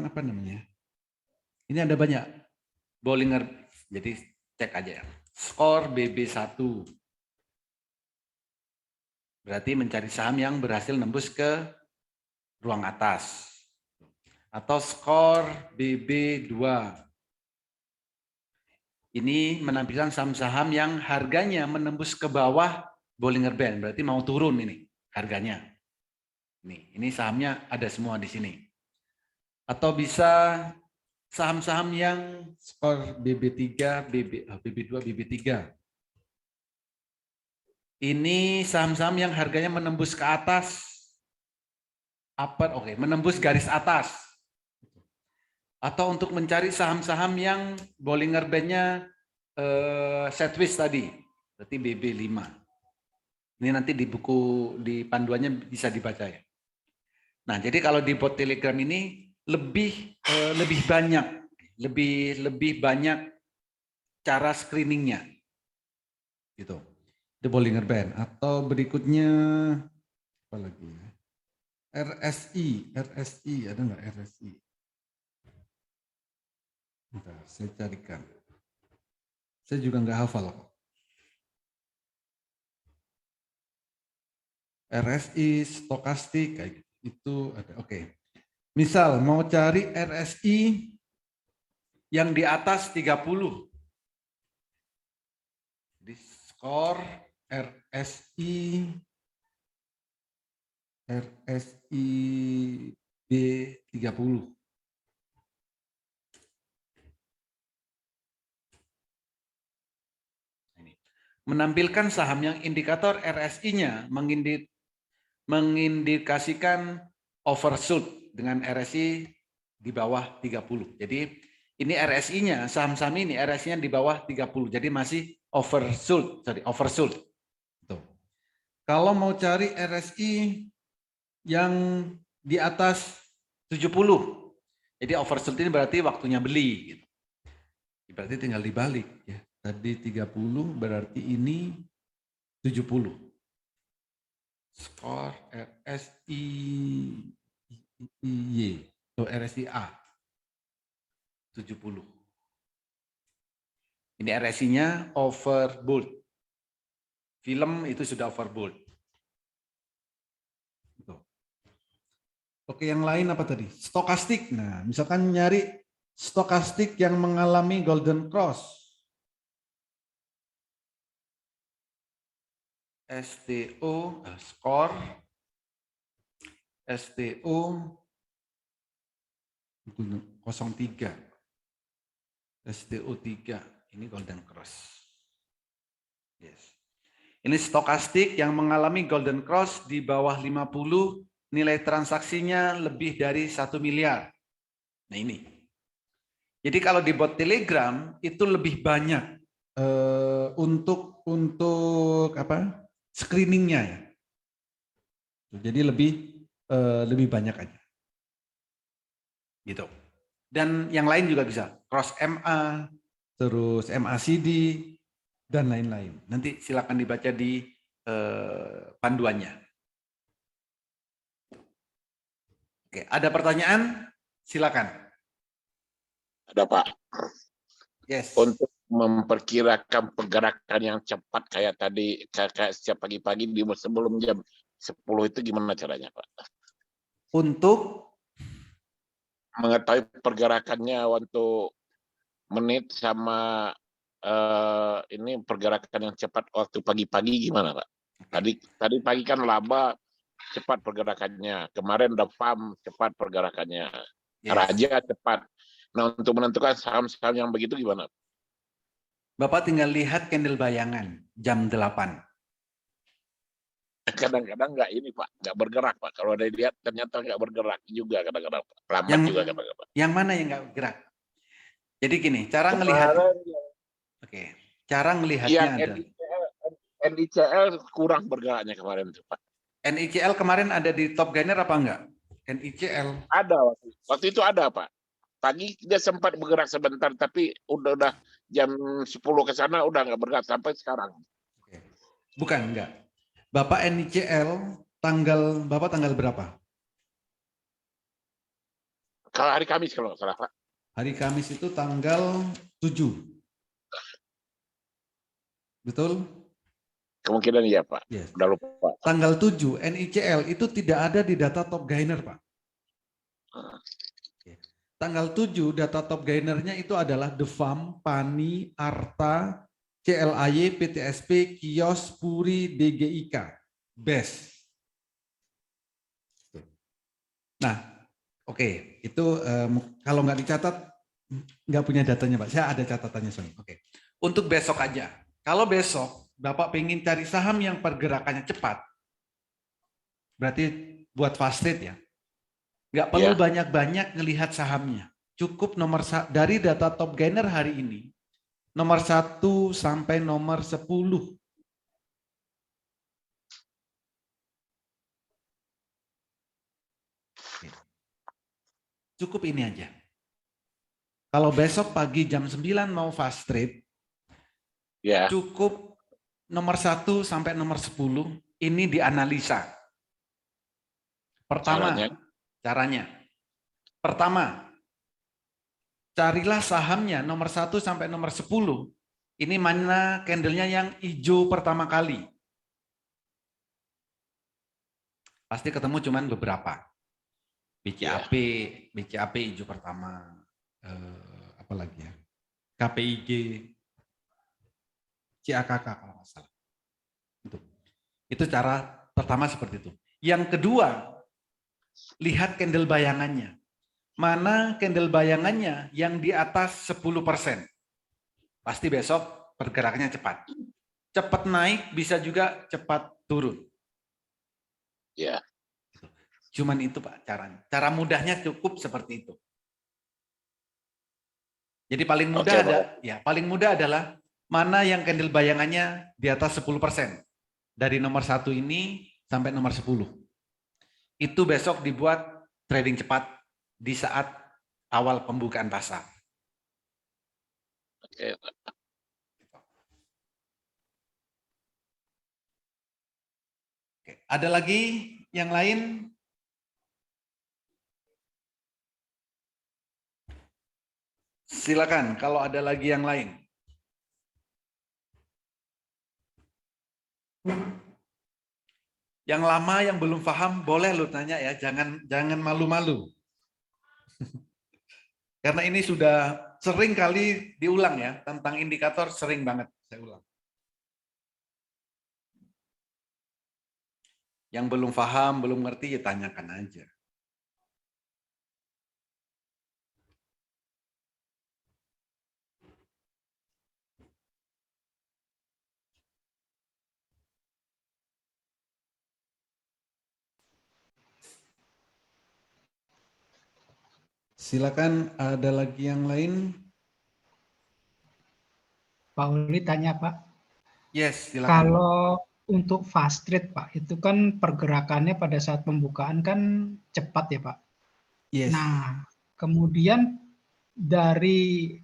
apa namanya? Ini ada banyak. Bollinger. Jadi cek aja ya. Skor BB1. Berarti mencari saham yang berhasil nembus ke ruang atas. Atau skor BB2. Ini menampilkan saham-saham yang harganya menembus ke bawah Bollinger Band, berarti mau turun ini harganya. Ini sahamnya ada semua di sini. Atau bisa saham-saham yang skor BB3, BB2, BB3. Ini saham-saham yang harganya menembus ke atas. Menembus garis atas. Atau untuk mencari saham-saham yang Bollinger Band-nya sideways tadi, berarti BB5. Ini nanti di buku, di panduannya bisa dibaca ya. Nah, jadi kalau di bot Telegram ini lebih banyak cara screeningnya, gitu. Itu Bollinger Band. Atau berikutnya apa lagi? RSI ada nggak RSI? Bentar, saya carikan. Saya juga nggak hafal kok. RSI, stokastik, kayak gitu. Itu ada. Oke. Misal mau cari RSI yang di atas 30. Jadi skor RSI B30. Menampilkan saham yang indikator RSI-nya mengindikasikan overshoot dengan RSI di bawah 30. Jadi Ini RSI-nya, saham-saham ini RSI-nya di bawah 30, jadi masih oversold. Tuh. Kalau mau cari RSI yang di atas 70, jadi oversold ini berarti waktunya beli. Gitu. Berarti tinggal dibalik. Ya. Tadi 30 berarti ini 70. Skor RSI Y atau RSI A 70. Ini RSI-nya overbought. Film itu sudah overbought. Oke, yang lain apa tadi? Stokastik. Nah, misalkan nyari stokastik yang mengalami golden cross. STO, skor, STO 03. STO 3, ini golden cross. Yes. Ini stokastik yang mengalami golden cross di bawah 50, nilai transaksinya lebih dari 1 miliar. Nah ini. Jadi kalau di bot Telegram itu lebih banyak untuk apa? Screeningnya ya. Jadi lebih banyak aja. Gitu. Dan yang lain juga bisa cross MA, terus MACD dan lain-lain. Nanti silakan dibaca di panduannya. Oke, ada pertanyaan? Silakan. Ada Pak. Yes. Untuk memperkirakan pergerakan yang cepat kayak tadi, kayak setiap pagi-pagi di sebelum jam 10 itu gimana caranya Pak? Untuk Mengetahui pergerakannya untuk menit sama ini pergerakan yang cepat waktu pagi-pagi gimana Pak? Tadi pagi kan laba cepat pergerakannya, kemarin The Farm cepat pergerakannya, yes. Raja cepat. Nah untuk menentukan saham-saham yang begitu gimana? Bapak tinggal lihat candle bayangan jam 8. Kadang-kadang nggak ini Pak, nggak bergerak Pak. Kalau ada lihat ternyata nggak bergerak juga kadang-kadang Pak. Lambat juga kadang-kadang. Yang mana yang nggak bergerak? Jadi gini, cara ngelihatnya. Oke, cara ngelihatnya ada. NICL kurang bergeraknya kemarin tuh Pak. NICL kemarin ada di top gainer apa enggak? NICL. Ada waktu itu ada Pak. Pagi dia sempat bergerak sebentar, tapi udah jam 10 ke sana udah nggak bergerak sampai sekarang. Bukan, enggak. Bapak NICL Bapak tanggal berapa? Kalau hari Kamis kalau nggak salah Pak. Hari Kamis itu tanggal 7. Betul? Kemungkinan iya Pak. Yes. Udah lupa Pak. Tanggal 7 NICL itu tidak ada di data top gainer Pak. Tanggal 7 data top gainernya itu adalah The Farm, PANI, Arta, CLAY, PTSP, Kios, Puri, DGIK, BES. Nah, oke, itu kalau nggak dicatat nggak punya datanya Pak. Saya ada catatannya soalnya. Oke, untuk besok aja. Kalau besok Bapak pengen cari saham yang pergerakannya cepat, berarti buat fast trade ya. Nggak perlu banyak-banyak ngelihat sahamnya. Cukup dari data top gainer hari ini, nomor 1 sampai nomor 10. Cukup ini aja. Kalau besok pagi jam 9 mau fast trade, cukup nomor 1 sampai nomor 10 ini dianalisa. Caranya. Pertama, carilah sahamnya nomor 1 sampai nomor 10. Ini mana candlenya yang hijau pertama kali. Pasti ketemu cuman beberapa. BCAP hijau pertama. Apa lagi ya? KPIG, CAKK kalau nggak salah. Itu cara pertama seperti itu. Yang kedua, lihat candle bayangannya. Mana candle bayangannya yang di atas 10%. Pasti besok pergerakannya cepat. Cepat naik, bisa juga cepat turun. Ya. Cuman itu Pak caranya. Cara mudahnya cukup seperti itu. Jadi paling mudah paling mudah adalah mana yang candle bayangannya di atas 10%. Dari nomor 1 ini sampai nomor 10. Itu besok dibuat trading cepat di saat awal pembukaan pasar. Oke. Oke. Ada lagi yang lain? Silakan kalau ada lagi yang lain. Yang lama yang belum paham boleh lu tanya ya, jangan malu-malu. Karena ini sudah sering kali diulang ya, tentang indikator sering banget saya ulang. Yang belum paham, belum ngerti ya tanyakan aja. Silakan, ada lagi yang lain? Pak Uli tanya Pak, Yes, silakan. kalau untuk fast trade Pak, itu kan pergerakannya pada saat pembukaan kan cepat ya Pak. Yes. Nah, kemudian dari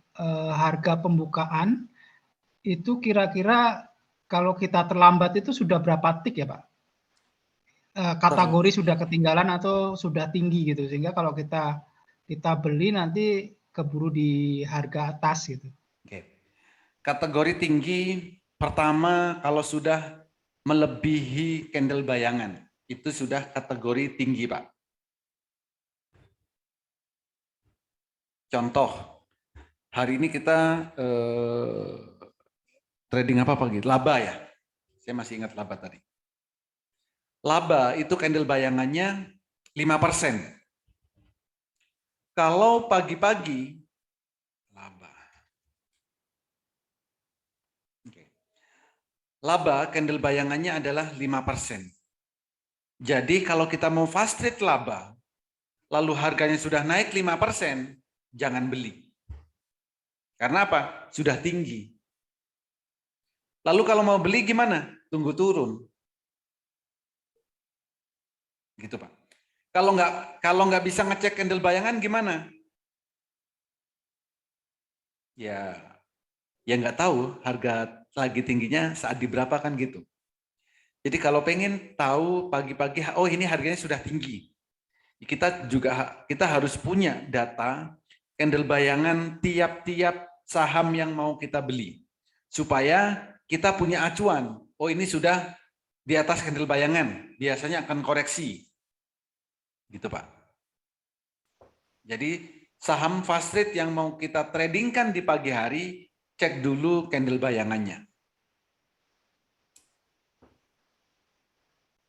harga pembukaan itu kira-kira kalau kita terlambat itu sudah berapa tick ya Pak? Kategori sudah ketinggalan atau sudah tinggi gitu, sehingga kalau kita beli nanti keburu di harga atas gitu. Oke. Kategori tinggi pertama kalau sudah melebihi candle bayangan, itu sudah kategori tinggi, Pak. Contoh, hari ini kita trading apa pagi? Laba ya. Saya masih ingat laba tadi. Laba itu candle bayangannya 5%. Kalau pagi-pagi laba. Laba candle bayangannya adalah 5%. Jadi kalau kita mau fast trade laba, lalu harganya sudah naik 5%, jangan beli. Karena apa? Sudah tinggi. Lalu kalau mau beli gimana? Tunggu turun. Gitu Pak. Kalau nggak bisa ngecek candle bayangan gimana? Ya nggak tahu harga lagi tingginya saat di berapa kan gitu. Jadi kalau pengen tahu pagi-pagi, oh ini harganya sudah tinggi. Kita harus punya data candle bayangan tiap-tiap saham yang mau kita beli. Supaya kita punya acuan. Oh ini sudah di atas candle bayangan, biasanya akan koreksi. Gitu Pak. Jadi saham fast trade yang mau kita tradingkan di pagi hari, cek dulu candle bayangannya.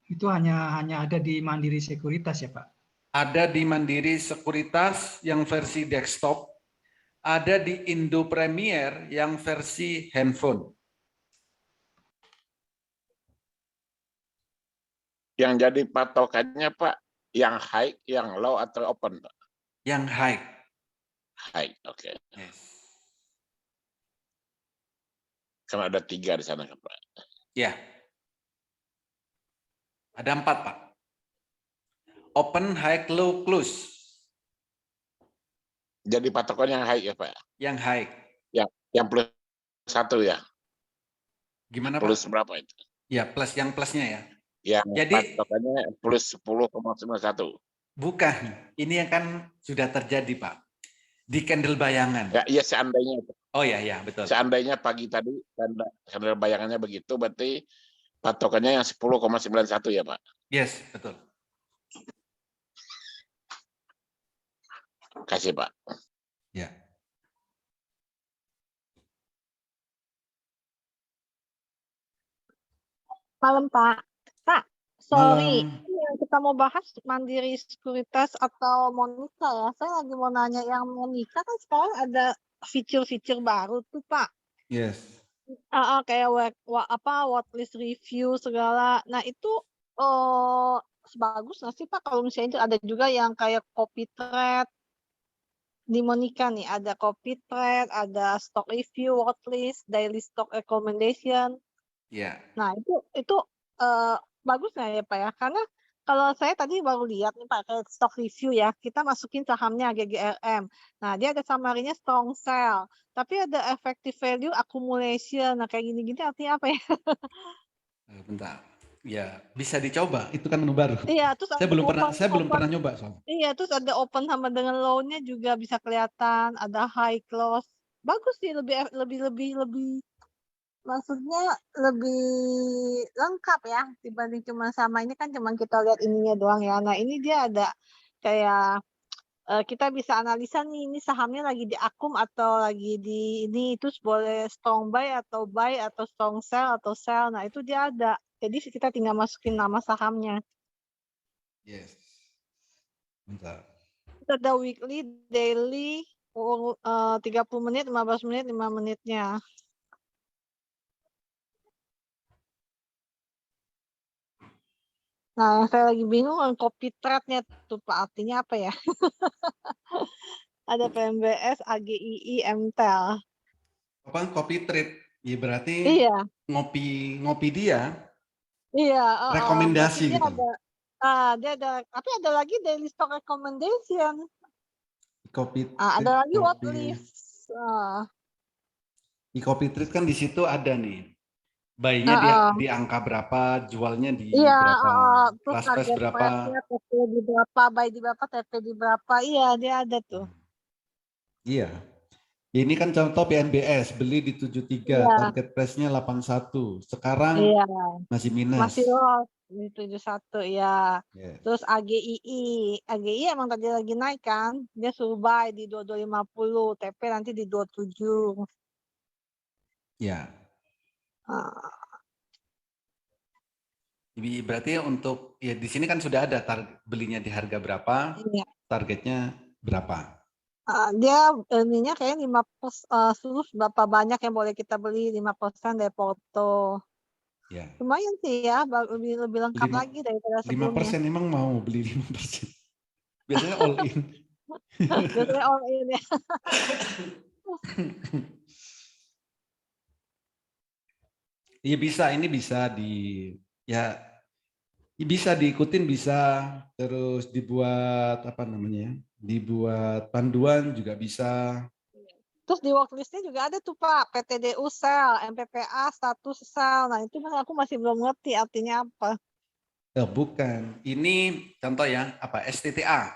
Itu hanya ada di Mandiri Sekuritas ya Pak? Ada di Mandiri Sekuritas yang versi desktop, ada di Indo Premier yang versi handphone. Yang jadi patokannya Pak, yang high, yang low atau open Pak? Yang high. High, oke. Yes. Karena ada 3 di sana kan Pak? Ya. Ada 4 Pak. Open, high, low, close. Jadi patokan yang high ya Pak? Yang high. Yang plus 1 ya? Gimana plus Pak? Berapa itu? Ya plus yang plusnya ya. Yang Jadi patokannya plus 10,91. bukan. Ini yang kan sudah terjadi Pak. Di candle bayangan. Ya, iya seandainya. Oh ya betul. Seandainya pagi tadi candle bayangannya begitu, berarti patokannya yang 10,91 ya Pak? Yes, betul. Kasih Pak. Ya. Malam Pak. Pak, sorry. Malam. Ini yang kita mau bahas Mandiri Sekuritas atau Monica ya. Saya lagi mau nanya yang Monica kan sekarang ada fitur-fitur baru tuh Pak. Yes. Kayak watchlist review segala. Nah itu sebagus nggak sih Pak kalau misalnya itu ada juga yang kayak copy trade di Monica nih ada copy trade, ada stock review, watchlist, daily stock recommendation. Ya, Nah, itu bagus nggak ya Pak ya? Karena kalau saya tadi baru lihat nih Pak, kayak stock review ya, kita masukin sahamnya GGRM. Nah, dia ada summary-nya strong sell, tapi ada effective value accumulation. Nah, kayak gini-gini artinya apa ya? bentar. Ya, bisa dicoba. Itu kan menu baru. Iya, terus Saya ada belum pernah nyoba soalnya. iya, terus ada open sama dengan low-nya juga bisa kelihatan, ada high close. Bagus sih, lebih maksudnya lebih lengkap ya dibanding cuma sama ini kan cuma kita lihat ininya doang ya. Nah, ini dia ada kayak kita bisa analisa nih ini sahamnya lagi di akum atau lagi di ini terus boleh strong buy atau strong sell atau sell. Nah, itu dia ada. Jadi kita tinggal masukin nama sahamnya. Yes. Bentar. Terus ada weekly, daily, 30 menit, 15 menit, 5 menitnya. Nah, yang saya lagi bingung copy trade-nya tuh Pak, artinya apa ya? Ada PMBS, AGII, MTEL. Apa copy trade? Ya berarti Iya, ngopi dia iya. Berarti rekomendasi dia gitu. dia ada, tapi ada lagi daily stock recommendation. Copy Ada lagi trade, watchlist. di copy trade kan di situ ada nih. Buy-nya di angka berapa, jualnya di Iya, berapa, terus last price target berapa. price-nya, TP di berapa, buy di berapa, TP di berapa. Iya, dia ada tuh. Iya. Ini kan contoh PNBS, beli di 73, Iya. target price-nya 81. Sekarang Iya. masih minus. Masih loss di 71 ya. Yes. Terus AGII emang tadi lagi naik kan? Dia suruh buy di 2250, TP nanti di 27. Ya. Ah, Berarti untuk ya di sini kan sudah ada belinya di harga berapa, iya. targetnya berapa. Dia ininya kayak 5% seluruh berapa banyak yang boleh kita beli 5% dari Porto. Ya. Lumayan sih ya, lebih lengkap lagi daripada sebelumnya. 5% emang mau beli 5%. Biasanya all in. Biasanya all in ya. Iya bisa, ini bisa bisa diikutin, bisa terus dibuat apa namanya? Dibuat panduan juga bisa. Terus di worklist-nya juga ada tuh Pak, PTDU sell, MPPA status sell. Nah, itu aku masih belum ngerti artinya apa. Bukan. Ini contoh ya, apa STTA.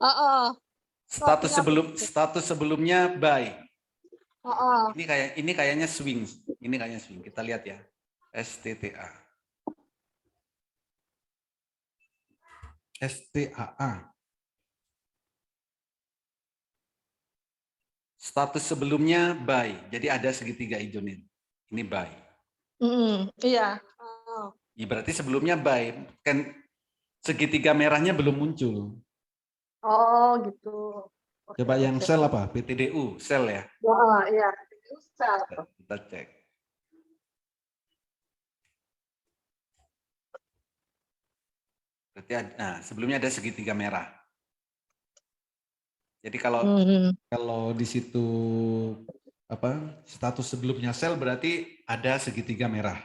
Artinya Status sebelumnya buy. apa? Ini kayaknya swing. Ini kayaknya swing. Kita lihat ya. STTA. STAA. Status sebelumnya buy. Jadi ada segitiga hijau nih. Ini buy. Iya. Ya, berarti sebelumnya buy. Kan segitiga merahnya belum muncul. Oh, gitu. Coba yang sell apa? PTDU, sell ya. Iya, PTDU sell. Kita cek. Berarti sebelumnya ada segitiga merah. Jadi kalau di situ apa status sebelumnya sell berarti ada segitiga merah.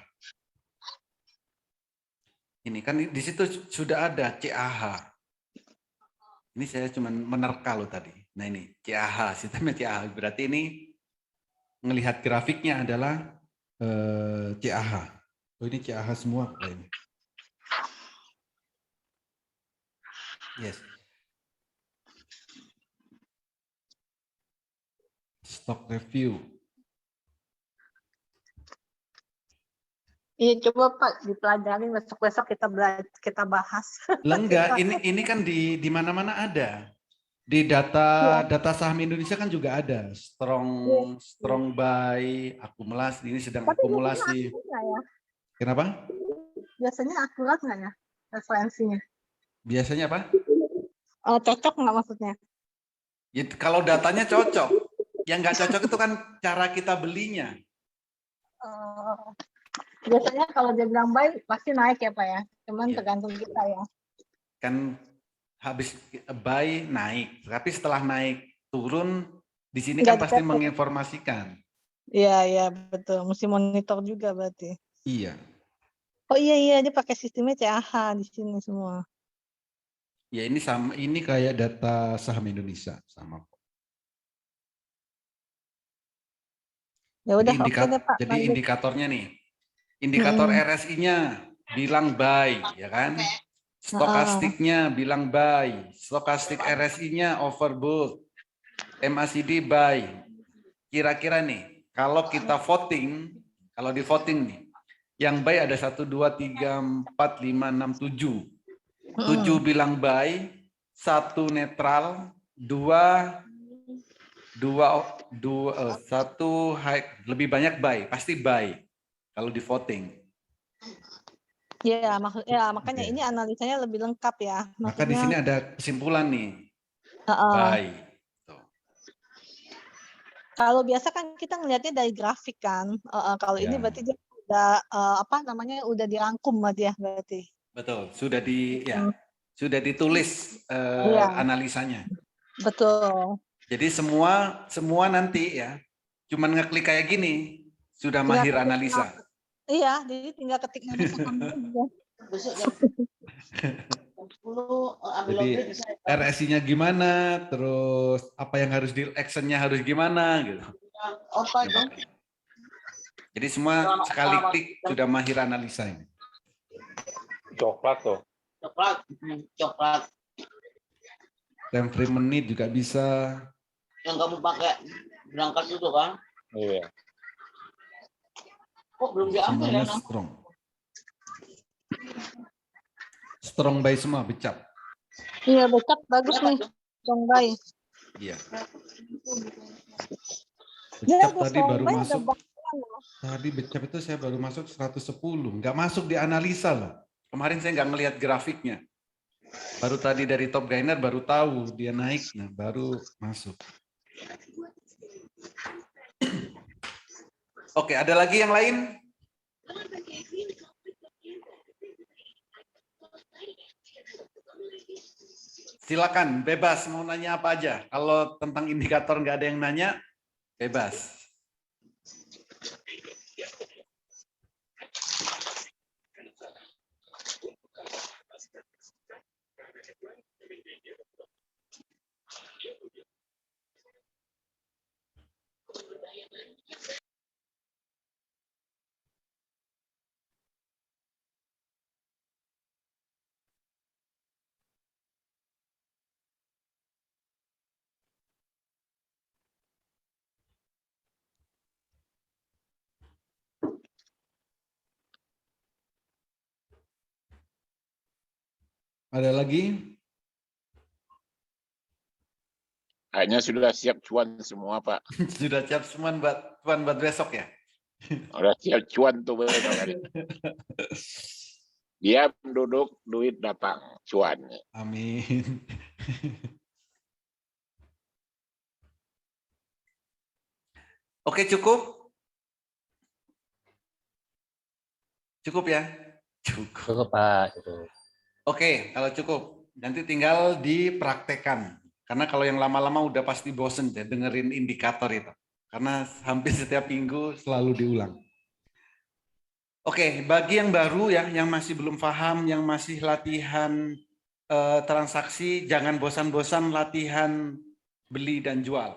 Ini kan di situ sudah ada CAH. Ini saya cuma menerka loh tadi. Nah ini CAH, sistemnya CAH. Berarti ini melihat grafiknya adalah CAH. Oh ini CAH semua ini. Yes. Stock review. Iya, coba Pak dipelajari besok-besok kita bahas. Lah enggak, ini kan di mana-mana ada. Di data saham Indonesia kan juga ada strong buy, akumulasi, ini sedang akumulasi. Ya? Kenapa? Biasanya akurat nggak ya referensinya? Biasanya apa? Cocok nggak maksudnya? Ya, kalau datanya cocok, yang nggak cocok itu kan cara kita belinya. Biasanya kalau dia bilang buy pasti naik ya Pak ya, cuman tergantung kita ya. Kan habis buy naik, tapi setelah naik turun, di sini Nggak kan pasti dicatat. menginformasikan. Iya, iya betul. Mesti monitor juga berarti. Iya. Oh iya, dia pakai sistemnya CAH di sini semua. Ya ini sama, ini kayak data saham Indonesia sama. Ya udah, oke deh Pak. Jadi lanjut. indikatornya nih, indikator Mm-mm. RSI-nya bilang buy, ya kan? Stokastiknya bilang buy, stokastik RSI-nya overbought, MACD buy. Kira-kira nih, kalau kita voting, kalau di voting nih, yang buy ada 1, 2, 3, 4, 5, 6, 7. 7 bilang buy, 1 netral, 1 high, lebih banyak buy, pasti buy kalau di voting. Ya, makanya Oke. ini analisanya lebih lengkap ya. Maka di sini ada kesimpulan nih, buy. Tuh. Kalau biasa kan kita ngelihatnya dari grafik kan. Kalau ini Ya. berarti dia udah udah dirangkum dia berarti. Betul, sudah ditulis Iya. analisanya. Betul. Jadi semua nanti ya, cuman ngeklik kayak gini, sudah Tinggal mahir ketik analisa. Iya, jadi tinggal ketik nama sahamnya aja. Jadi RSI-nya gimana, terus apa yang harus di actionnya harus gimana gitu. Jadi semua sekali klik sudah mahir analisa ini. Coklat tuh. Coklat Time frame menit juga bisa. yang kamu pakai berangkat itu kan? Iya. Kok belum diambil ya? Semuanya strong. Strong buy semua, becap. Iya, becap bagus nih. Strong buy. Iya. Ya, Becap tadi strong baru buy masuk. udah bakalan loh. Tadi becap itu saya baru masuk 110, nggak masuk di analisa loh. Kemarin saya nggak ngelihat grafiknya. Baru tadi dari top gainer baru tahu dia naik, nah baru masuk. Oke, ada lagi yang lain? Silakan, bebas mau nanya apa aja. Kalau tentang indikator nggak ada yang nanya, bebas. Ada lagi? Kayaknya sudah siap cuan semua, Pak. Sudah siap semua buat besok ya? Sudah siap cuan tuh besok hari. Diam duduk, duit datang, cuan. Amin. Oke, cukup? Cukup ya? Cukup Pak. Cukup. Oke, kalau cukup. Nanti tinggal dipraktekkan. Karena kalau yang lama-lama udah pasti bosen ya dengerin indikator itu. Karena hampir setiap minggu selalu diulang. Oke, bagi yang baru ya, yang masih belum paham, yang masih latihan transaksi, jangan bosan-bosan latihan beli dan jual.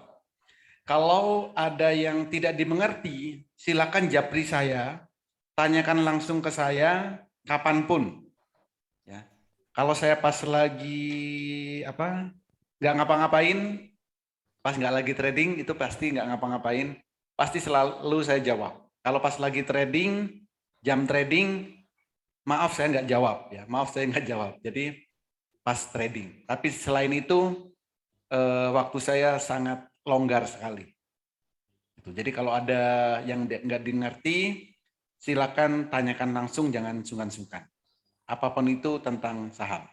Kalau ada yang tidak dimengerti, silakan japri saya, tanyakan langsung ke saya kapanpun. Ya, kalau saya pas lagi nggak ngapa-ngapain, pas nggak lagi trading itu pasti nggak ngapa-ngapain, pasti selalu saya jawab. Kalau pas lagi trading, jam trading, maaf saya nggak jawab ya, maaf saya nggak jawab. Jadi pas trading. Tapi selain itu waktu saya sangat longgar sekali. Jadi kalau ada yang nggak dimengerti, silakan tanyakan langsung, jangan sungkan-sungkan. Apapun itu tentang saham.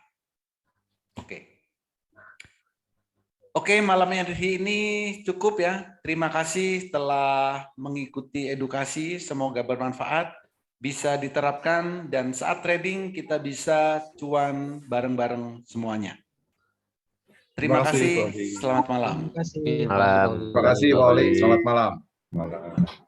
Oke, malamnya hari ini cukup ya. Terima kasih telah mengikuti edukasi. Semoga bermanfaat, bisa diterapkan, dan saat trading kita bisa cuan bareng-bareng semuanya. Terima kasih. Pak Oli. Selamat malam. Terima kasih. Malam. Terima kasih Pak Oli. Selamat malam. Malam.